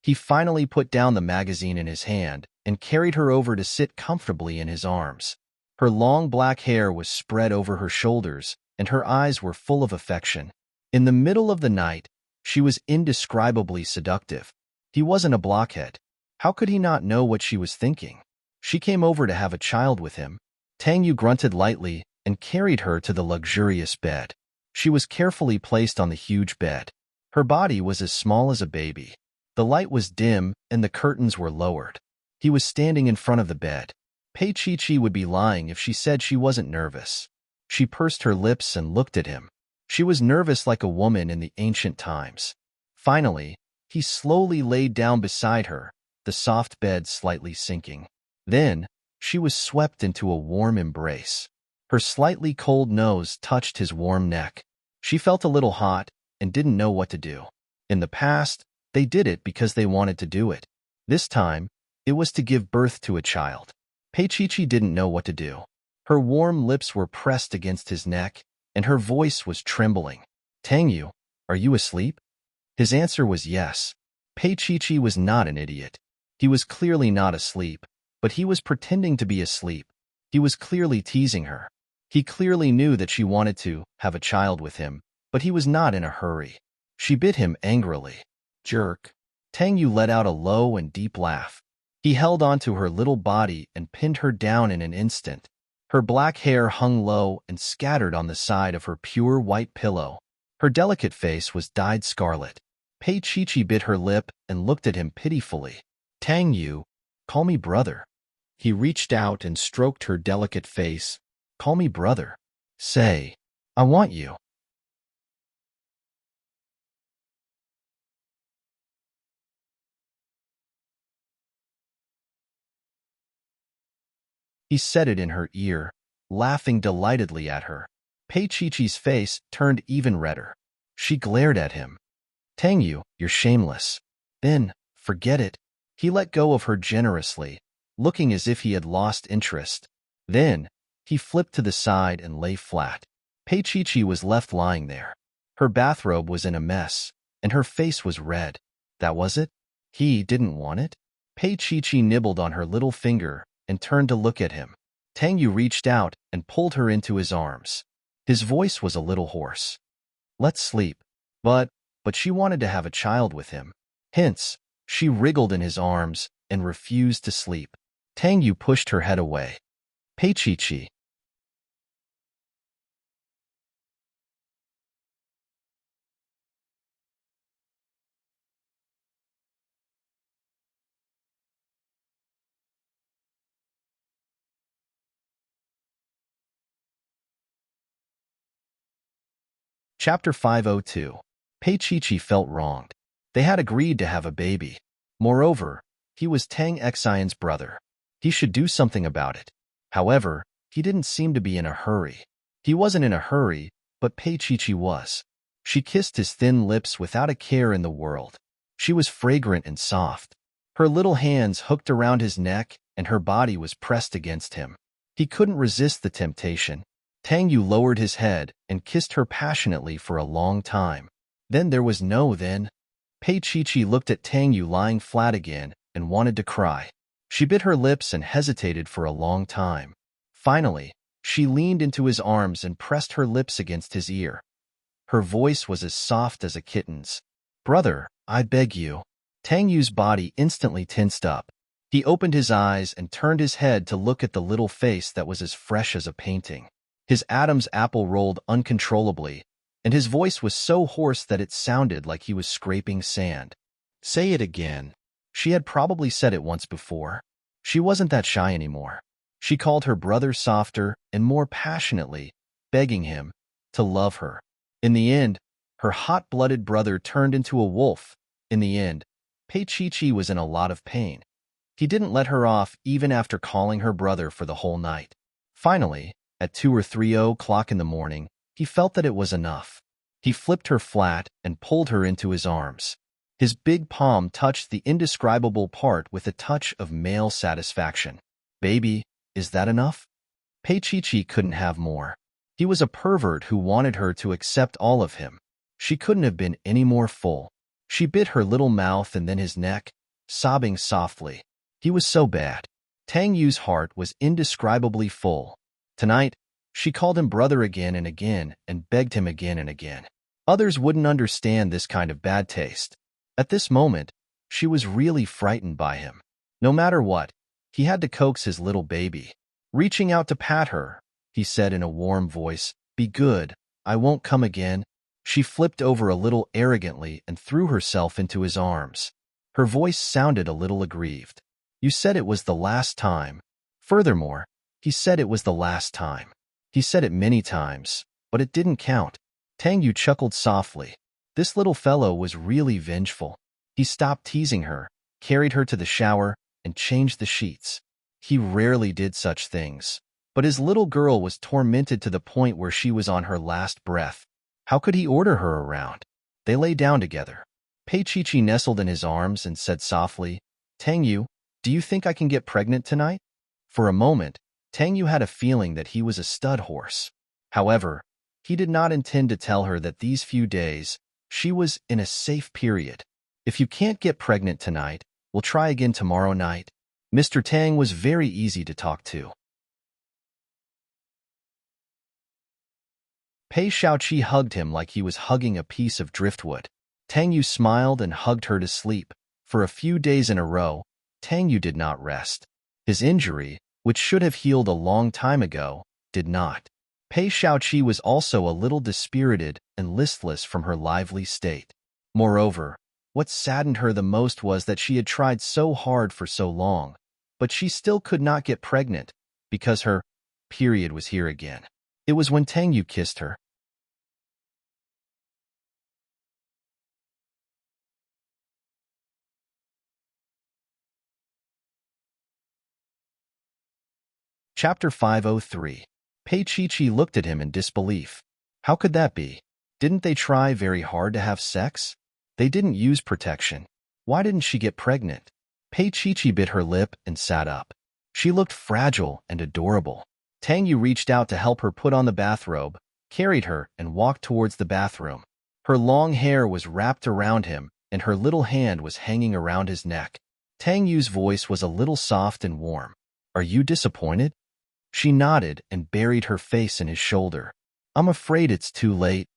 He finally put down the magazine in his hand and carried her over to sit comfortably in his arms. Her long black hair was spread over her shoulders, and her eyes were full of affection. In the middle of the night, she was indescribably seductive. He wasn't a blockhead. How could he not know what she was thinking? She came over to have a child with him. Tang Yu grunted lightly and carried her to the luxurious bed. She was carefully placed on the huge bed. Her body was as small as a baby. The light was dim and the curtains were lowered. He was standing in front of the bed. Pei Chi-Chi would be lying if she said she wasn't nervous. She pursed her lips and looked at him. She was nervous like a woman in the ancient times. Finally, he slowly laid down beside her, the soft bed slightly sinking. Then, she was swept into a warm embrace. Her slightly cold nose touched his warm neck. She felt a little hot and didn't know what to do. In the past, they did it because they wanted to do it. This time, it was to give birth to a child. Peichichi didn't know what to do. Her warm lips were pressed against his neck, and her voice was trembling. Tangyu, are you asleep? His answer was yes. Peichichi was not an idiot. He was clearly not asleep, but he was pretending to be asleep. He was clearly teasing her. He clearly knew that she wanted to have a child with him, but he was not in a hurry. She bit him angrily. Jerk. Tangyu let out a low and deep laugh. He held onto her little body and pinned her down in an instant. Her black hair hung low and scattered on the side of her pure white pillow. Her delicate face was dyed scarlet. Peichichi bit her lip and looked at him pitifully. Tangyu, call me brother. He reached out and stroked her delicate face. Call me brother. Say, I want you. He said it in her ear, laughing delightedly at her. Peichichi's face turned even redder. She glared at him. Tangyu, you're shameless. Then, forget it. He let go of her generously, looking as if he had lost interest. Then, he flipped to the side and lay flat. Peichichi was left lying there. Her bathrobe was in a mess, and her face was red. That was it? He didn't want it? Peichichi nibbled on her little finger and turned to look at him. Tangyu reached out and pulled her into his arms. His voice was a little hoarse. Let's sleep. But she wanted to have a child with him. Hence, she wriggled in his arms and refused to sleep. Tangyu pushed her head away. Peichichi. Chapter 502. Peichichi felt wronged. They had agreed to have a baby. Moreover, he was Tang Xian's brother. He should do something about it. However, he didn't seem to be in a hurry. He wasn't in a hurry, but Peichichi was. She kissed his thin lips without a care in the world. She was fragrant and soft. Her little hands hooked around his neck, and her body was pressed against him. He couldn't resist the temptation. Tangyu lowered his head and kissed her passionately for a long time. Then there was no then. Peichichi looked at Tangyu lying flat again and wanted to cry. She bit her lips and hesitated for a long time. Finally, she leaned into his arms and pressed her lips against his ear. Her voice was as soft as a kitten's. Brother, I beg you. Tangyu's body instantly tensed up. He opened his eyes and turned his head to look at the little face that was as fresh as a painting. His Adam's apple rolled uncontrollably, and his voice was so hoarse that it sounded like he was scraping sand. Say it again. She had probably said it once before. She wasn't that shy anymore. She called her brother softer and more passionately, begging him to love her. In the end, her hot-blooded brother turned into a wolf. In the end, Peichichi was in a lot of pain. He didn't let her off even after calling her brother for the whole night. Finally, at 2 or 3 o'clock in the morning, he felt that it was enough. He flipped her flat and pulled her into his arms. His big palm touched the indescribable part with a touch of male satisfaction. Baby, is that enough? Peichichi couldn't have more. He was a pervert who wanted her to accept all of him. She couldn't have been any more full. She bit her little mouth and then his neck, sobbing softly. He was so bad. Tangyu's heart was indescribably full. Tonight, she called him brother again and begged him again and again. Others wouldn't understand this kind of bad taste. At this moment, she was really frightened by him. No matter what, he had to coax his little baby. Reaching out to pat her, he said in a warm voice, "Be good, I won't come again." She flipped over a little arrogantly and threw herself into his arms. Her voice sounded a little aggrieved. You said it was the last time. Furthermore, he said it was the last time. He said it many times, but it didn't count. Tangyu chuckled softly. This little fellow was really vengeful. He stopped teasing her, carried her to the shower, and changed the sheets. He rarely did such things, but his little girl was tormented to the point where she was on her last breath. How could he order her around? They lay down together. Peichichi nestled in his arms and said softly, Tang Yu, do you think I can get pregnant tonight? For a moment, Tang Yu had a feeling that he was a stud horse. However, he did not intend to tell her that these few days, she was in a safe period. If you can't get pregnant tonight, we'll try again tomorrow night. Mr. Tang was very easy to talk to. Pei Xiaoqi hugged him like he was hugging a piece of driftwood. Tang Yu smiled and hugged her to sleep. For a few days in a row, Tang Yu did not rest. His injury, which should have healed a long time ago, did not. Pei Xiaoqi was also a little dispirited and listless from her lively state. Moreover, what saddened her the most was that she had tried so hard for so long, but she still could not get pregnant because her period was here again. It was when Tang Yu kissed her. Chapter 503. Pei Chi looked at him in disbelief. How could that be? Didn't they try very hard to have sex? They didn't use protection. Why didn't she get pregnant? Pei Chi bit her lip and sat up. She looked fragile and adorable. Tang Yu reached out to help her put on the bathrobe, carried her, and walked towards the bathroom. Her long hair was wrapped around him, and her little hand was hanging around his neck. Tang Yu's voice was a little soft and warm. Are you disappointed? She nodded and buried her face in his shoulder. I'm afraid it's too late.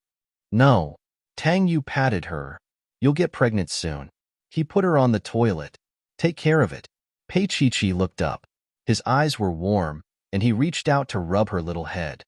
No. Tang Yu patted her. You'll get pregnant soon. He put her on the toilet. Take care of it. Pei Chi looked up. His eyes were warm, and he reached out to rub her little head.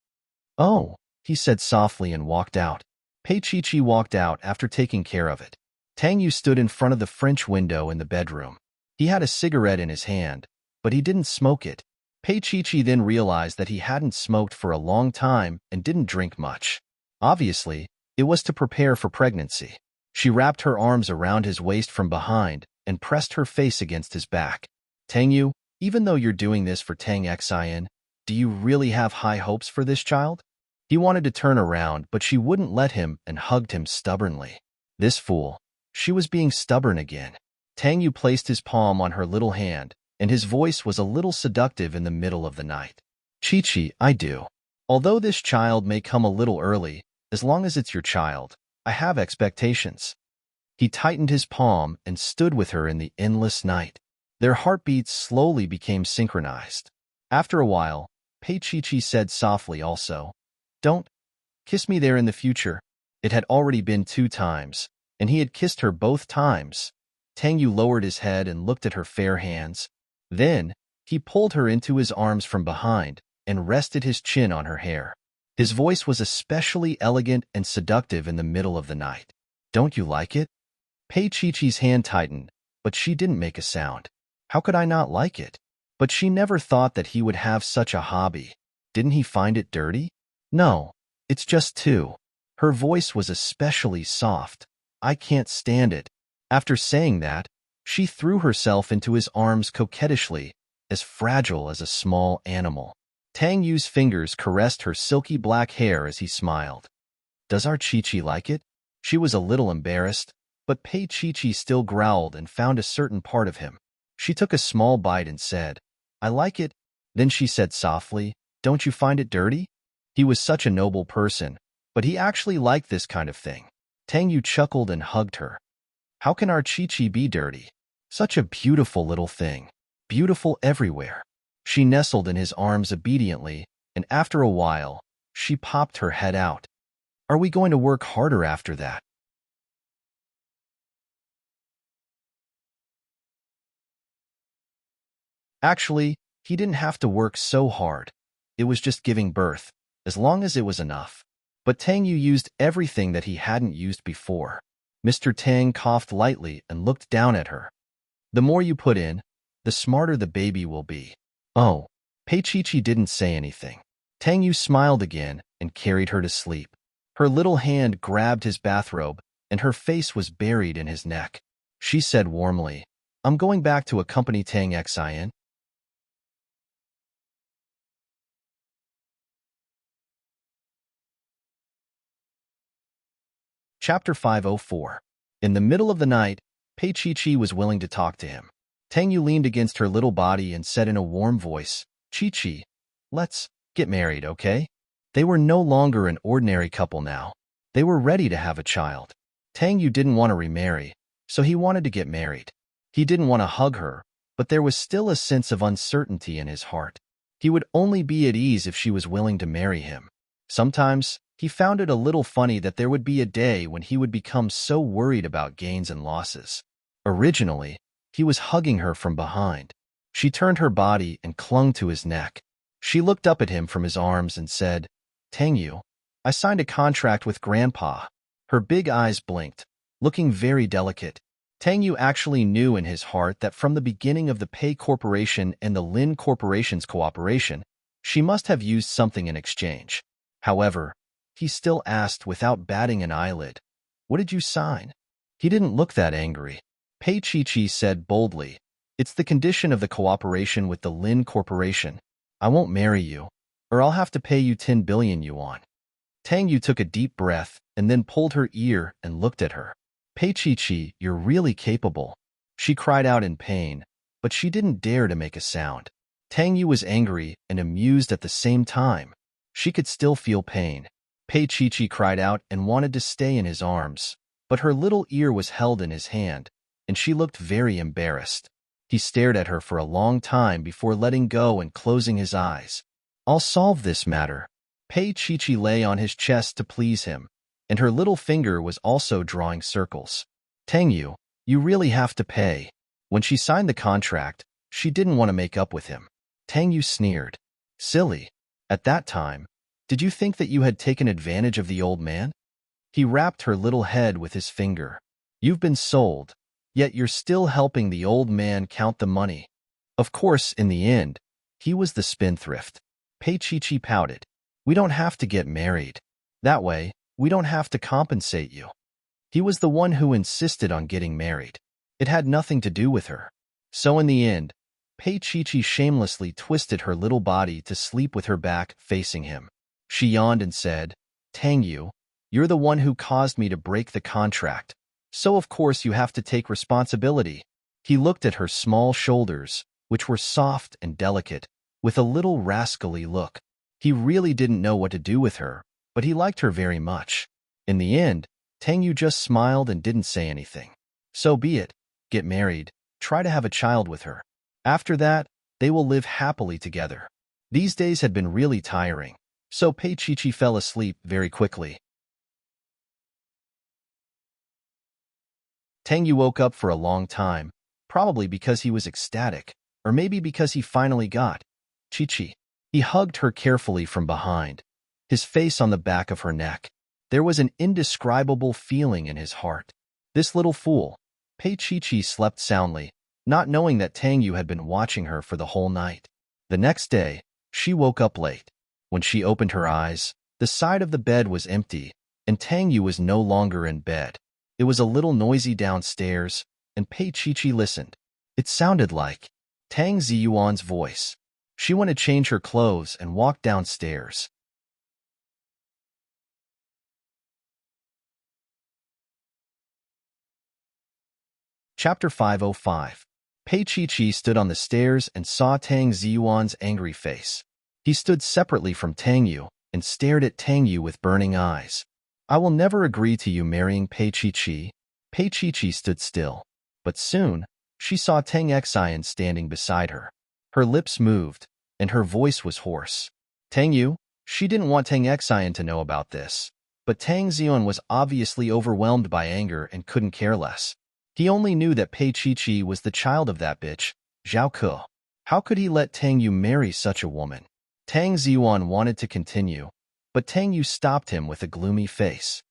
Oh, he said softly and walked out. Pei Chi walked out after taking care of it. Tang Yu stood in front of the French window in the bedroom. He had a cigarette in his hand, but he didn't smoke it. Pei Chi then realized that he hadn't smoked for a long time and didn't drink much. Obviously, it was to prepare for pregnancy. She wrapped her arms around his waist from behind and pressed her face against his back. Tang Yu, even though you're doing this for Tang Xin, do you really have high hopes for this child? He wanted to turn around, but she wouldn't let him and hugged him stubbornly. This fool. She was being stubborn again. Tang Yu placed his palm on her little hand, and his voice was a little seductive in the middle of the night. Chi, I do. Although this child may come a little early, as long as it's your child, I have expectations. He tightened his palm and stood with her in the endless night. Their heartbeats slowly became synchronized. After a while, Pei Chi said softly also, Don't kiss me there in the future. It had already been 2 times, and he had kissed her both times. Tang Yu lowered his head and looked at her fair hands. Then, he pulled her into his arms from behind and rested his chin on her hair. His voice was especially elegant and seductive in the middle of the night. Don't you like it? Pei Chi's hand tightened, but she didn't make a sound. How could I not like it? But she never thought that he would have such a hobby. Didn't he find it dirty? No, it's just 2. Her voice was especially soft. I can't stand it. After saying that, she threw herself into his arms coquettishly, as fragile as a small animal. Tang Yu's fingers caressed her silky black hair as he smiled. Does our Chi like it? She was a little embarrassed, but Pei Chi still growled and found a certain part of him. She took a small bite and said, I like it. Then she said softly, Don't you find it dirty? He was such a noble person, but he actually liked this kind of thing. Tang Yu chuckled and hugged her. How can our Chi be dirty? Such a beautiful little thing. Beautiful everywhere. She nestled in his arms obediently, and after a while, she popped her head out. Are we going to work harder after that? Actually, he didn't have to work so hard. It was just giving birth, as long as it was enough. But Tang Yu used everything that he hadn't used before. Mr. Tang coughed lightly and looked down at her. The more you put in, the smarter the baby will be. Oh, Pei Chi didn't say anything. Tang Yu smiled again and carried her to sleep. Her little hand grabbed his bathrobe, and her face was buried in his neck. She said warmly, I'm going back to accompany Tang Xin. Chapter 504. In the middle of the night, Pei Chi was willing to talk to him. Tang Yu leaned against her little body and said in a warm voice, Chi-Chi, let's get married, okay? They were no longer an ordinary couple now. They were ready to have a child. Tang Yu didn't want to remarry, so he wanted to get married. He didn't want to hug her, but there was still a sense of uncertainty in his heart. He would only be at ease if she was willing to marry him. Sometimes, he found it a little funny that there would be a day when he would become so worried about gains and losses. Originally, he was hugging her from behind. She turned her body and clung to his neck. She looked up at him from his arms and said, Tang Yu, I signed a contract with Grandpa. Her big eyes blinked, looking very delicate. Tang Yu actually knew in his heart that from the beginning of the Pei Corporation and the Lin Corporation's cooperation, she must have used something in exchange. However, he still asked without batting an eyelid, What did you sign? He didn't look that angry. Pei Chi-Chi said boldly, It's the condition of the cooperation with the Lin Corporation. I won't marry you, or I'll have to pay you 10 billion yuan. Tang Yu took a deep breath and then pulled her ear and looked at her. Pei Chi-Chi, you're really capable. She cried out in pain, but she didn't dare to make a sound. Tang Yu was angry and amused at the same time. She could still feel pain. Pei Chi-Chi cried out and wanted to stay in his arms, but her little ear was held in his hand, and she looked very embarrassed. He stared at her for a long time before letting go and closing his eyes. I'll solve this matter. Pei Chi-Chi lay on his chest to please him, and her little finger was also drawing circles. Tang Yu, you really have to pay. When she signed the contract, she didn't want to make up with him. Tang Yu sneered. Silly. At that time, did you think that you had taken advantage of the old man? He rapped her little head with his finger. You've been sold, yet you're still helping the old man count the money. Of course, in the end, he was the spendthrift. Pei Chi-Chi pouted. We don't have to get married. That way, we don't have to compensate you. He was the one who insisted on getting married. It had nothing to do with her. So in the end, Pei Chi-Chi shamelessly twisted her little body to sleep with her back facing him. She yawned and said, Tang Yu, you're the one who caused me to break the contract, so of course you have to take responsibility. He looked at her small shoulders, which were soft and delicate, with a little rascally look. He really didn't know what to do with her, but he liked her very much. In the end, Tang Yu just smiled and didn't say anything. So be it. Get married. Try to have a child with her. After that, they will live happily together. These days had been really tiring, so Pei Chi-Chi fell asleep very quickly. Tang Yu woke up for a long time, probably because he was ecstatic, or maybe because he finally got Chi-Chi. He hugged her carefully from behind, his face on the back of her neck. There was an indescribable feeling in his heart. This little fool. Pei Chi-Chi slept soundly, not knowing that Tang Yu had been watching her for the whole night. The next day, she woke up late. When she opened her eyes, the side of the bed was empty, and Tang Yu was no longer in bed. It was a little noisy downstairs, and Pei Chi-Chi listened. It sounded like Tang Ziyuan's voice. She went to change her clothes and walked downstairs. Chapter 505. Pei Chi-Chi stood on the stairs and saw Tang Ziyuan's angry face. He stood separately from Tang Yu and stared at Tang Yu with burning eyes. I will never agree to you marrying Pei Chi-Chi. Pei Chi-Chi stood still, but soon she saw Tang Xian standing beside her. Her lips moved, and her voice was hoarse. Tang Yu, she didn't want Tang Xian to know about this, but Tang Ziyuan was obviously overwhelmed by anger and couldn't care less. He only knew that Pei Chi-Chi was the child of that bitch, Zhao Ke. How could he let Tang Yu marry such a woman? Tang Ziyuan wanted to continue, but Tang Yu stopped him with a gloomy face.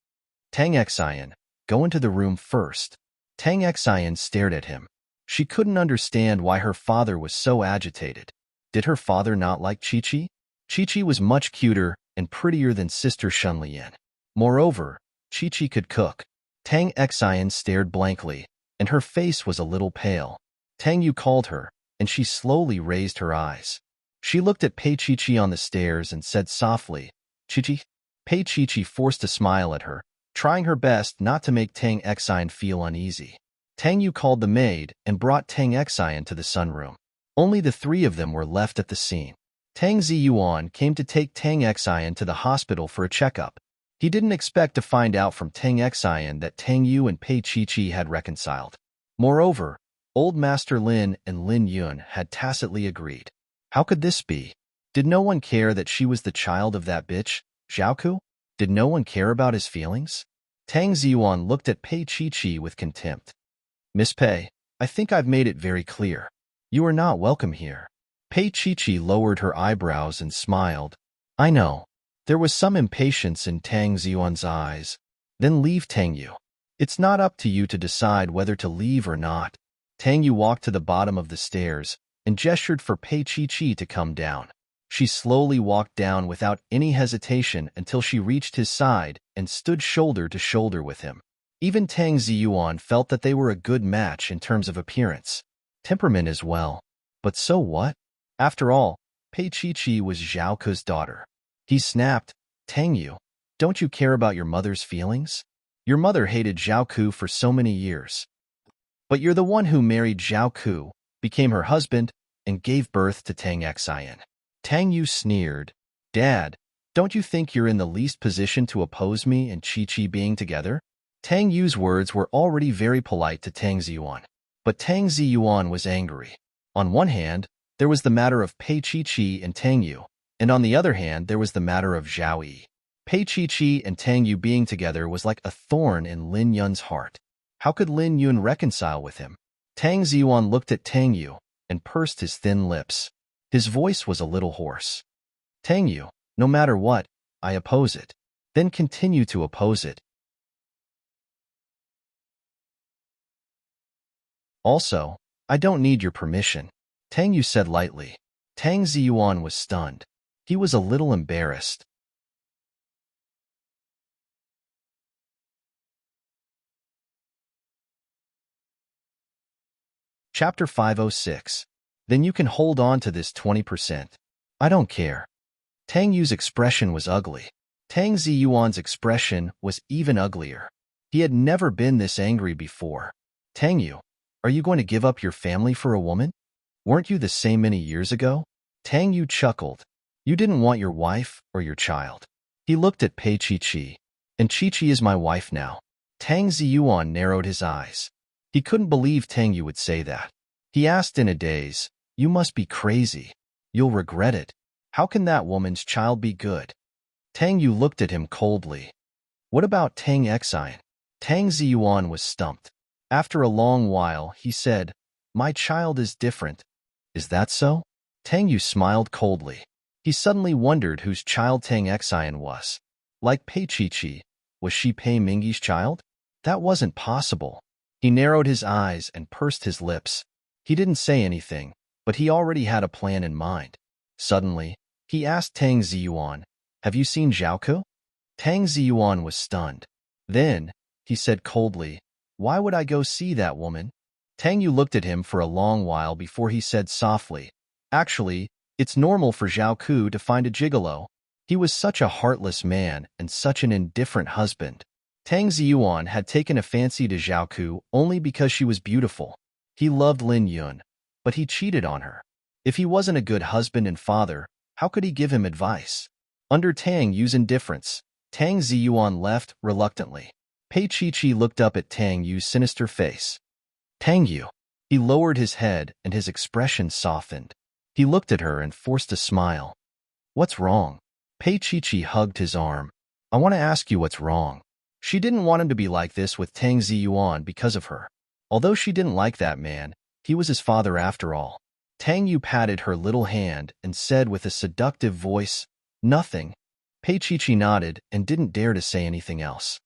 Tang Xian, go into the room first. Tang Xian stared at him. She couldn't understand why her father was so agitated. Did her father not like Chi-Chi? Chi-Chi was much cuter and prettier than Sister Shunlian. Moreover, Chi-Chi could cook. Tang Xian stared blankly, and her face was a little pale. Tang Yu called her, and she slowly raised her eyes. She looked at Pei Chi-Chi on the stairs and said softly, Chi-Chi? Pei Chi-Chi forced a smile at her, trying her best not to make Tang Xian feel uneasy. Tang Yu called the maid and brought Tang Xian to the sunroom. Only the three of them were left at the scene. Tang Ziyuan came to take Tang Xian to the hospital for a checkup. He didn't expect to find out from Tang Xian that Tang Yu and Pei Chi had reconciled. Moreover, Old Master Lin and Lin Yun had tacitly agreed. How could this be? Did no one care that she was the child of that bitch, Zhaoku? Did no one care about his feelings? Tang Ziyuan looked at Pei Chi with contempt. Miss Pei, I think I've made it very clear. You are not welcome here. Pei Chi lowered her eyebrows and smiled. I know. There was some impatience in Tang Ziyuan's eyes. Then leave Tang Yu. It's not up to you to decide whether to leave or not. Tang Yu walked to the bottom of the stairs and gestured for Pei Chi to come down. She slowly walked down without any hesitation until she reached his side and stood shoulder to shoulder with him. Even Tang Ziyuan felt that they were a good match in terms of appearance. Temperament as well. But so what? After all, Pei Chi was Zhaoku's daughter. He snapped, Tang Yu, don't you care about your mother's feelings? Your mother hated Zhaoku for so many years. But you're the one who married Zhaoku, became her husband, and gave birth to Tang Xian. Tang Yu sneered, Dad, don't you think you're in the least position to oppose me and Chi being together? Tang Yu's words were already very polite to Tang Ziyuan. But Tang Ziyuan was angry. On one hand, there was the matter of Pei Chi and Tang Yu, and on the other hand, there was the matter of Zhao Yi. Pei Chi and Tang Yu being together was like a thorn in Lin Yun's heart. How could Lin Yun reconcile with him? Tang Ziyuan looked at Tang Yu and pursed his thin lips. His voice was a little hoarse. Tang Yu, no matter what, I oppose it. Then continue to oppose it. Also, I don't need your permission, Tang Yu said lightly. Tang Ziyuan was stunned. He was a little embarrassed. Chapter 506. Then you can hold on to this 20%. I don't care. Tang Yu's expression was ugly. Tang Ziyuan's expression was even uglier. He had never been this angry before. Tang Yu, are you going to give up your family for a woman? Weren't you the same many years ago? Tang Yu chuckled. You didn't want your wife or your child. He looked at Pei Chi. And Chi is my wife now. Tang Ziyuan narrowed his eyes. He couldn't believe Tang Yu would say that. He asked in a daze, You must be crazy. You'll regret it. How can that woman's child be good? Tang Yu looked at him coldly. What about Tang Xian? Tang Ziyuan was stumped. After a long while, he said, My child is different. Is that so? Tang Yu smiled coldly. He suddenly wondered whose child Tang Xian was. Like Pei Chi, was she Pei Mingyi's child? That wasn't possible. He narrowed his eyes and pursed his lips. He didn't say anything, but he already had a plan in mind. Suddenly, he asked Tang Ziyuan, Have you seen Zhaoku? Tang Ziyuan was stunned. Then, he said coldly, Why would I go see that woman? Tang Yu looked at him for a long while before he said softly, Actually, it's normal for Zhaoku to find a gigolo. He was such a heartless man and such an indifferent husband. Tang Ziyuan had taken a fancy to Zhaoku only because she was beautiful. He loved Lin Yun, but he cheated on her. If he wasn't a good husband and father, how could he give him advice? Under Tang Yu's indifference, Tang Ziyuan left reluctantly. Pei Chi looked up at Tang Yu's sinister face. Tang Yu. He lowered his head and his expression softened. He looked at her and forced a smile. What's wrong? Pei Chi hugged his arm. I want to ask you what's wrong. She didn't want him to be like this with Tang Ziyuan because of her. Although she didn't like that man, he was his father after all. Tang Yu patted her little hand and said with a seductive voice, Nothing. Pei Chi nodded and didn't dare to say anything else.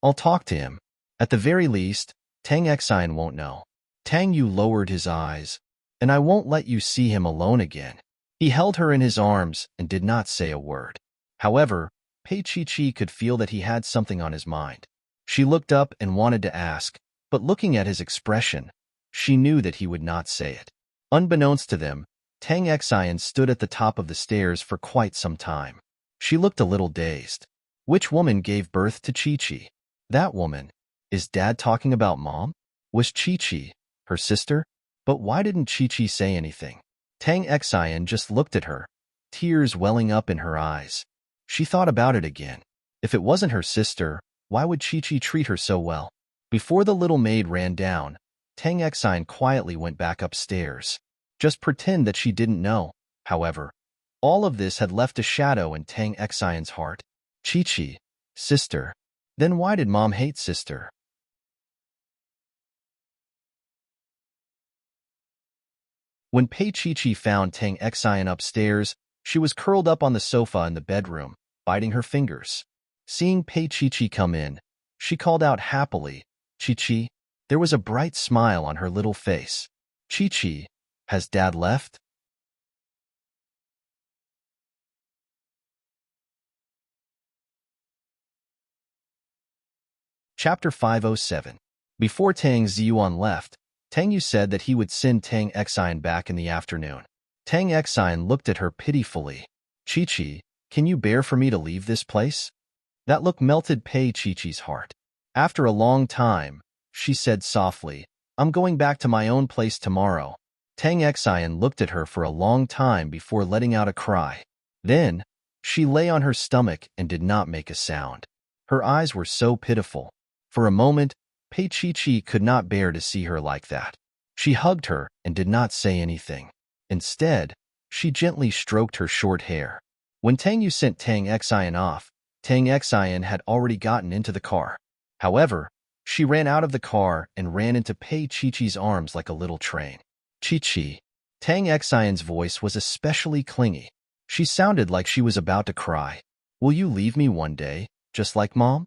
I'll talk to him. At the very least, Tang Xian won't know. Tang Yu lowered his eyes. And I won't let you see him alone again. He held her in his arms and did not say a word. However, Pei Chi could feel that he had something on his mind. She looked up and wanted to ask, but looking at his expression, she knew that he would not say it. Unbeknownst to them, Tang Xian stood at the top of the stairs for quite some time. She looked a little dazed. Which woman gave birth to Chi? That woman. Is Dad talking about Mom? Was Chi-Chi her sister? But why didn't Chi-Chi say anything? Tang Xian just looked at her, tears welling up in her eyes. She thought about it again. If it wasn't her sister, why would Chi-Chi treat her so well? Before the little maid ran down, Tang Xian quietly went back upstairs. Just pretend that she didn't know. However, all of this had left a shadow in Tang Xian's heart. Chi-Chi, sister. Then why did mom hate sister? When Pei Chi-Chi found Tang Xian upstairs, she was curled up on the sofa in the bedroom, biting her fingers. Seeing Pei Chi-Chi come in, she called out happily, Chi-Chi. There was a bright smile on her little face. Chi-Chi, has Dad left? Chapter 507. Before Tang Ziyuan left, Tang Yu said that he would send Tang Xian back in the afternoon. Tang Xian looked at her pitifully. Chi-Chi, can you bear for me to leave this place? That look melted Pei Chi-Chi's heart. After a long time, she said softly, I'm going back to my own place tomorrow. Tang Xian looked at her for a long time before letting out a cry. Then, she lay on her stomach and did not make a sound. Her eyes were so pitiful. For a moment, Pei Chi-Chi could not bear to see her like that. She hugged her and did not say anything. Instead, she gently stroked her short hair. When Tang Yu sent Tang Xian off, Tang Xian had already gotten into the car. However, she ran out of the car and ran into Pei Chi-Chi's arms like a little train. Chi-Chi. Tang Xian's voice was especially clingy. She sounded like she was about to cry. Will you leave me one day, just like Mom?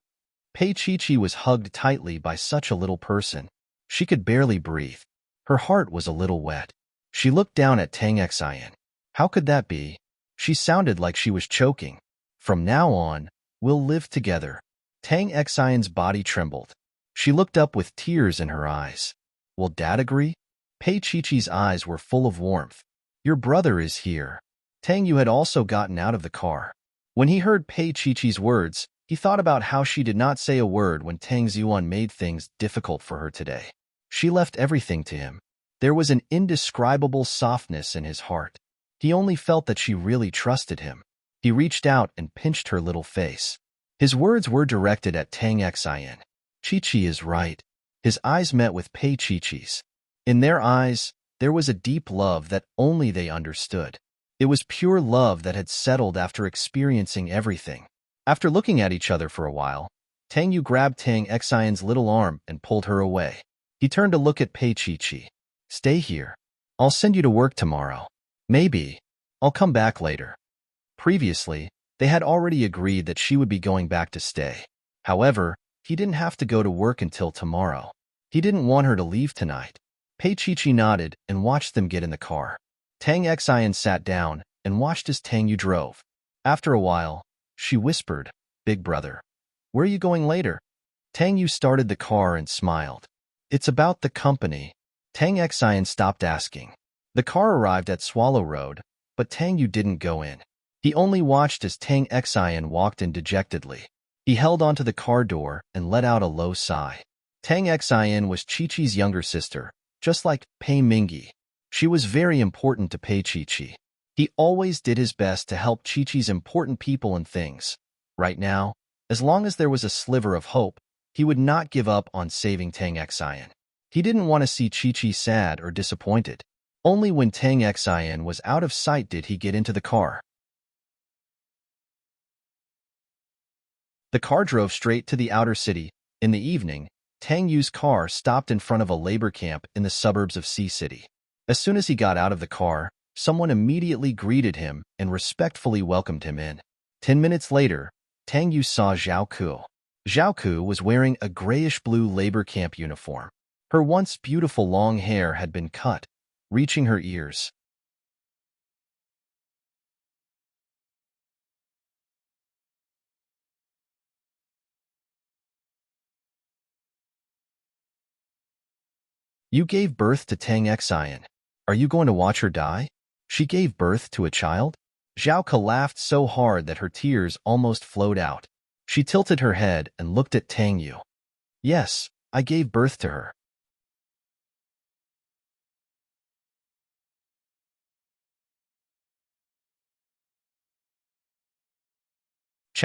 Pei Chi-Chi was hugged tightly by such a little person. She could barely breathe. Her heart was a little wet. She looked down at Tang Xian. How could that be? She sounded like she was choking. From now on, we'll live together. Tang Xian's body trembled. She looked up with tears in her eyes. Will Dad agree? Pei Chi-Chi's eyes were full of warmth. Your brother is here. Tang Yu had also gotten out of the car. When he heard Pei Chi-Chi's words, he thought about how she did not say a word when Tang Ziyuan made things difficult for her today. She left everything to him. There was an indescribable softness in his heart. He only felt that she really trusted him. He reached out and pinched her little face. His words were directed at Tang Xian. Chi-Chi is right. His eyes met with Pei Chi-Chi's. In their eyes, there was a deep love that only they understood. It was pure love that had settled after experiencing everything. After looking at each other for a while, Tang Yu grabbed Tang Xian's little arm and pulled her away. He turned to look at Pei Chi-Chi. Stay here. I'll send you to work tomorrow. Maybe. I'll come back later. Previously, they had already agreed that she would be going back to stay. However, he didn't have to go to work until tomorrow. He didn't want her to leave tonight. Pei Chi-Chi nodded and watched them get in the car. Tang Xian sat down and watched as Tang Yu drove. After a while, she whispered, Big brother, where are you going later? Tang Yu started the car and smiled. It's about the company. Tang Xian stopped asking. The car arrived at Swallow Road, but Tang Yu didn't go in. He only watched as Tang Xian walked in dejectedly. He held onto the car door and let out a low sigh. Tang Xian was Chi-Chi's younger sister, just like Pei Mingyi. She was very important to Pei Chi-Chi. He always did his best to help Chi-Chi's important people and things. Right now, as long as there was a sliver of hope, he would not give up on saving Tang Xian. He didn't want to see Chi-Chi sad or disappointed. Only when Tang Xian was out of sight did he get into the car. The car drove straight to the outer city. In the evening, Tang Yu's car stopped in front of a labor camp in the suburbs of Sea City. As soon as he got out of the car, someone immediately greeted him and respectfully welcomed him in. 10 minutes later, Tang Yu saw Zhao Ku. Zhao Ku was wearing a grayish-blue labor camp uniform. Her once beautiful long hair had been cut, reaching her ears. You gave birth to Tang Xian. Are you going to watch her die? She gave birth to a child? Zhao Ke laughed so hard that her tears almost flowed out. She tilted her head and looked at Tang Yu. Yes, I gave birth to her.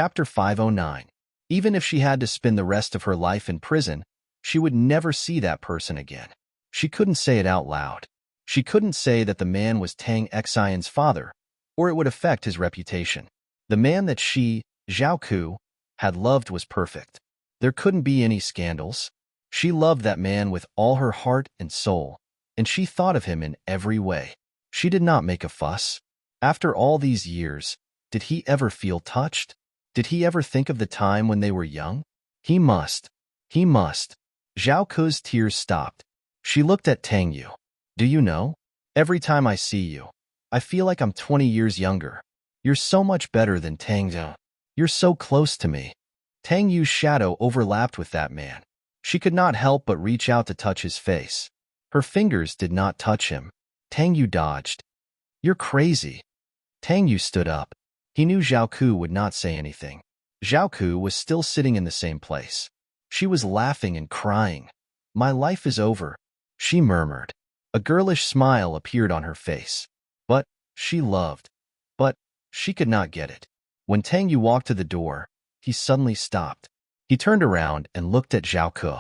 Chapter 509. Even if she had to spend the rest of her life in prison, she would never see that person again. She couldn't say it out loud. She couldn't say that the man was Tang Xian's father, or it would affect his reputation. The man that she, Zhao Ku, had loved was perfect. There couldn't be any scandals. She loved that man with all her heart and soul, and she thought of him in every way. She did not make a fuss. After all these years, did he ever feel touched? Did he ever think of the time when they were young? He must. He must. Zhao Ku's tears stopped. She looked at Tang Yu. Do you know? Every time I see you, I feel like I'm 20 years younger. You're so much better than Tang Yu. You're so close to me. Tang Yu's shadow overlapped with that man. She could not help but reach out to touch his face. Her fingers did not touch him. Tang Yu dodged. You're crazy. Tang Yu stood up. He knew Zhao Ku would not say anything. Zhao Ku was still sitting in the same place. She was laughing and crying. My life is over, she murmured. A girlish smile appeared on her face. But she loved. But she could not get it. When Tang Yu walked to the door, he suddenly stopped. He turned around and looked at Zhao Ku.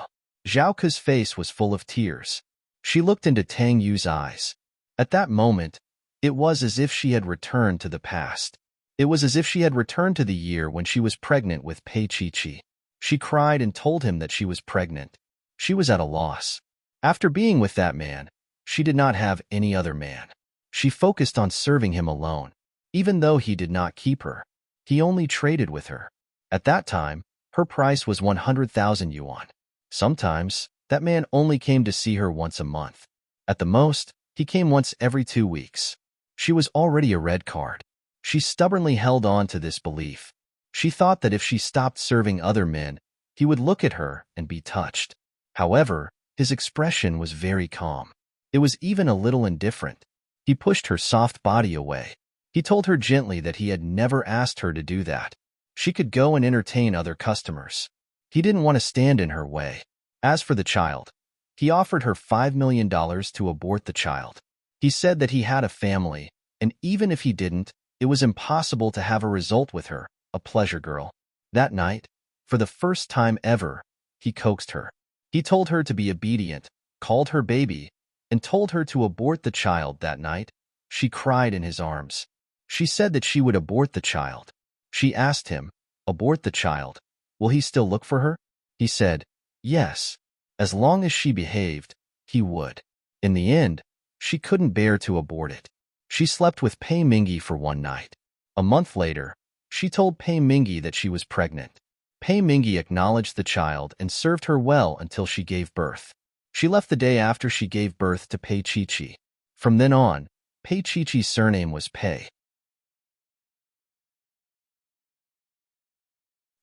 Zhao Ku's face was full of tears. She looked into Tang Yu's eyes. At that moment, it was as if she had returned to the past. It was as if she had returned to the year when she was pregnant with Pei Chi-Chi. She cried and told him that she was pregnant. She was at a loss. After being with that man, she did not have any other man. She focused on serving him alone. Even though he did not keep her, he only traded with her. At that time, her price was 100,000 yuan. Sometimes, that man only came to see her once a month. At the most, he came once every 2 weeks. She was already a red card. She stubbornly held on to this belief. She thought that if she stopped serving other men, he would look at her and be touched. However, his expression was very calm. It was even a little indifferent. He pushed her soft body away. He told her gently that he had never asked her to do that. She could go and entertain other customers. He didn't want to stand in her way. As for the child, he offered her $5 million to abort the child. He said that he had a family, and even if he didn't, it was impossible to have a result with her, a pleasure girl. That night, for the first time ever, he coaxed her. He told her to be obedient, called her baby, and told her to abort the child that night. She cried in his arms. She said that she would abort the child. She asked him, abort the child. Will he still look for her? He said, yes. As long as she behaved, he would. In the end, she couldn't bear to abort it. She slept with Pei Mingyi for one night. A month later, she told Pei Mingyi that she was pregnant. Pei Mingyi acknowledged the child and served her well until she gave birth. She left the day after she gave birth to Pei Chi-Chi. From then on, Pei Chi-Chi's surname was Pei.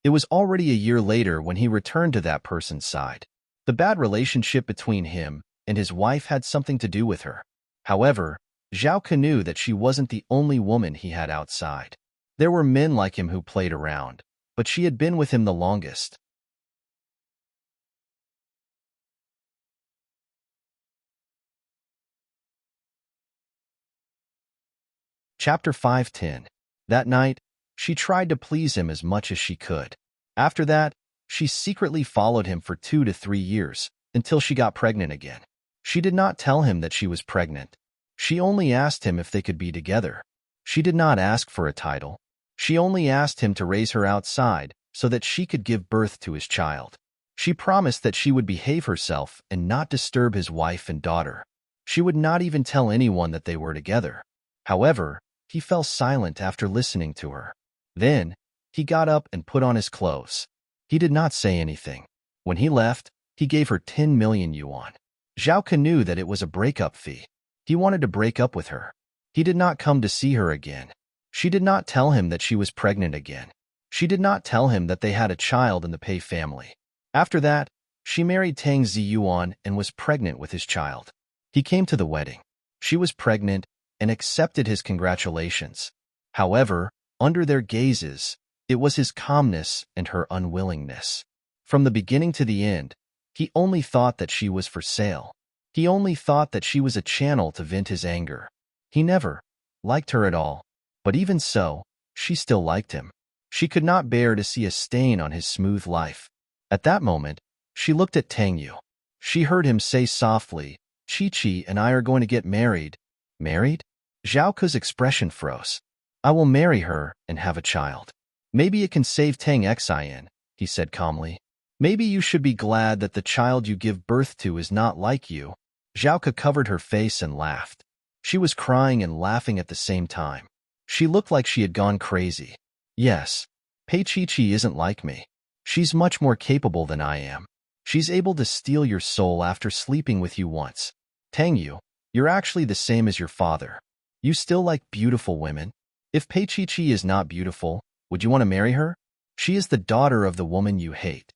It was already a year later when he returned to that person's side. The bad relationship between him and his wife had something to do with her. However, Zhao Ku knew that she wasn't the only woman he had outside. There were men like him who played around, but she had been with him the longest. Chapter 510. That night, she tried to please him as much as she could. After that, she secretly followed him for 2 to 3 years, until she got pregnant again. She did not tell him that she was pregnant. She only asked him if they could be together. She did not ask for a title. She only asked him to raise her outside so that she could give birth to his child. She promised that she would behave herself and not disturb his wife and daughter. She would not even tell anyone that they were together. However, he fell silent after listening to her. Then, he got up and put on his clothes. He did not say anything. When he left, he gave her 10 million yuan. Zhao Ku knew that it was a breakup fee. He wanted to break up with her. He did not come to see her again. She did not tell him that she was pregnant again. She did not tell him that they had a child in the Pei family. After that, she married Tang Ziyuan and was pregnant with his child. He came to the wedding. She was pregnant and accepted his congratulations. However, under their gazes, it was his calmness and her unwillingness. From the beginning to the end, he only thought that she was for sale. He only thought that she was a channel to vent his anger. He never liked her at all. But even so, she still liked him. She could not bear to see a stain on his smooth life. At that moment, she looked at Tang Yu. She heard him say softly, "Chi-Chi and I are going to get married." Married? Zhao Ke's expression froze. "I will marry her and have a child. Maybe it can save Tang Xin," he said calmly. "Maybe you should be glad that the child you give birth to is not like you." Zhao Ke covered her face and laughed. She was crying and laughing at the same time. She looked like she had gone crazy. "Yes, Pei Chi-Chi isn't like me. She's much more capable than I am. She's able to steal your soul after sleeping with you once. Tang Yu, you're actually the same as your father. You still like beautiful women? If Pei Chi-Chi is not beautiful, would you want to marry her? She is the daughter of the woman you hate."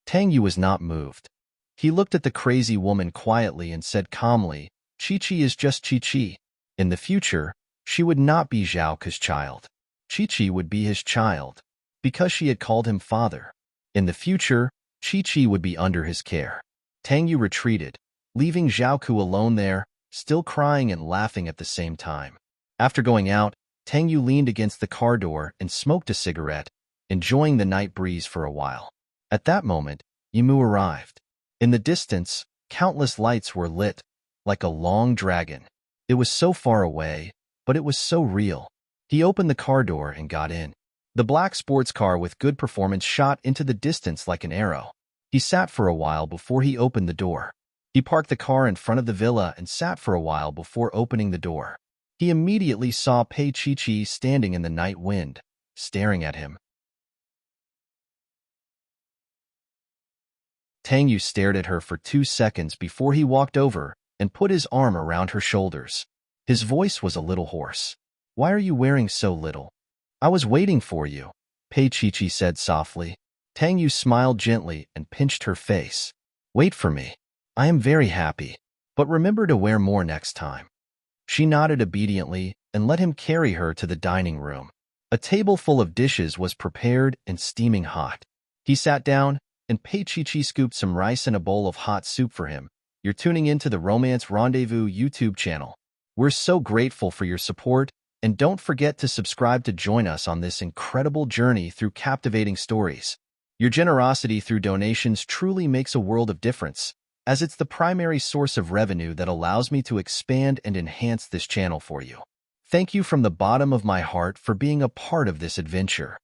Tang Yu was not moved. He looked at the crazy woman quietly and said calmly, "Chi-Chi is just Chi-Chi. In the future, she would not be Zhao Ke's child. Chi-Chi would be his child, because she had called him father. In the future, Chi-Chi would be under his care." Tang Yu retreated, leaving Zhao Ke alone there, still crying and laughing at the same time. After going out, Tang Yu leaned against the car door and smoked a cigarette, enjoying the night breeze for a while. At that moment, Yimu arrived. In the distance, countless lights were lit, like a long dragon. It was so far away, but it was so real. He opened the car door and got in. The black sports car with good performance shot into the distance like an arrow. He sat for a while before he opened the door. He parked the car in front of the villa and sat for a while before opening the door. He immediately saw Pei Chi-Chi standing in the night wind, staring at him. Tang Yu stared at her for 2 seconds before he walked over and put his arm around her shoulders. His voice was a little hoarse. "Why are you wearing so little?" "I was waiting for you," Pei Chi-Chi said softly. Tang Yu smiled gently and pinched her face. "Wait for me. I am very happy, but remember to wear more next time." She nodded obediently and let him carry her to the dining room. A table full of dishes was prepared and steaming hot. He sat down, and Pei Chi-Chi scooped some rice and a bowl of hot soup for him. You're tuning into the Romance Rendezvous YouTube channel. We're so grateful for your support, and don't forget to subscribe to join us on this incredible journey through captivating stories. Your generosity through donations truly makes a world of difference, as it's the primary source of revenue that allows me to expand and enhance this channel for you. Thank you from the bottom of my heart for being a part of this adventure.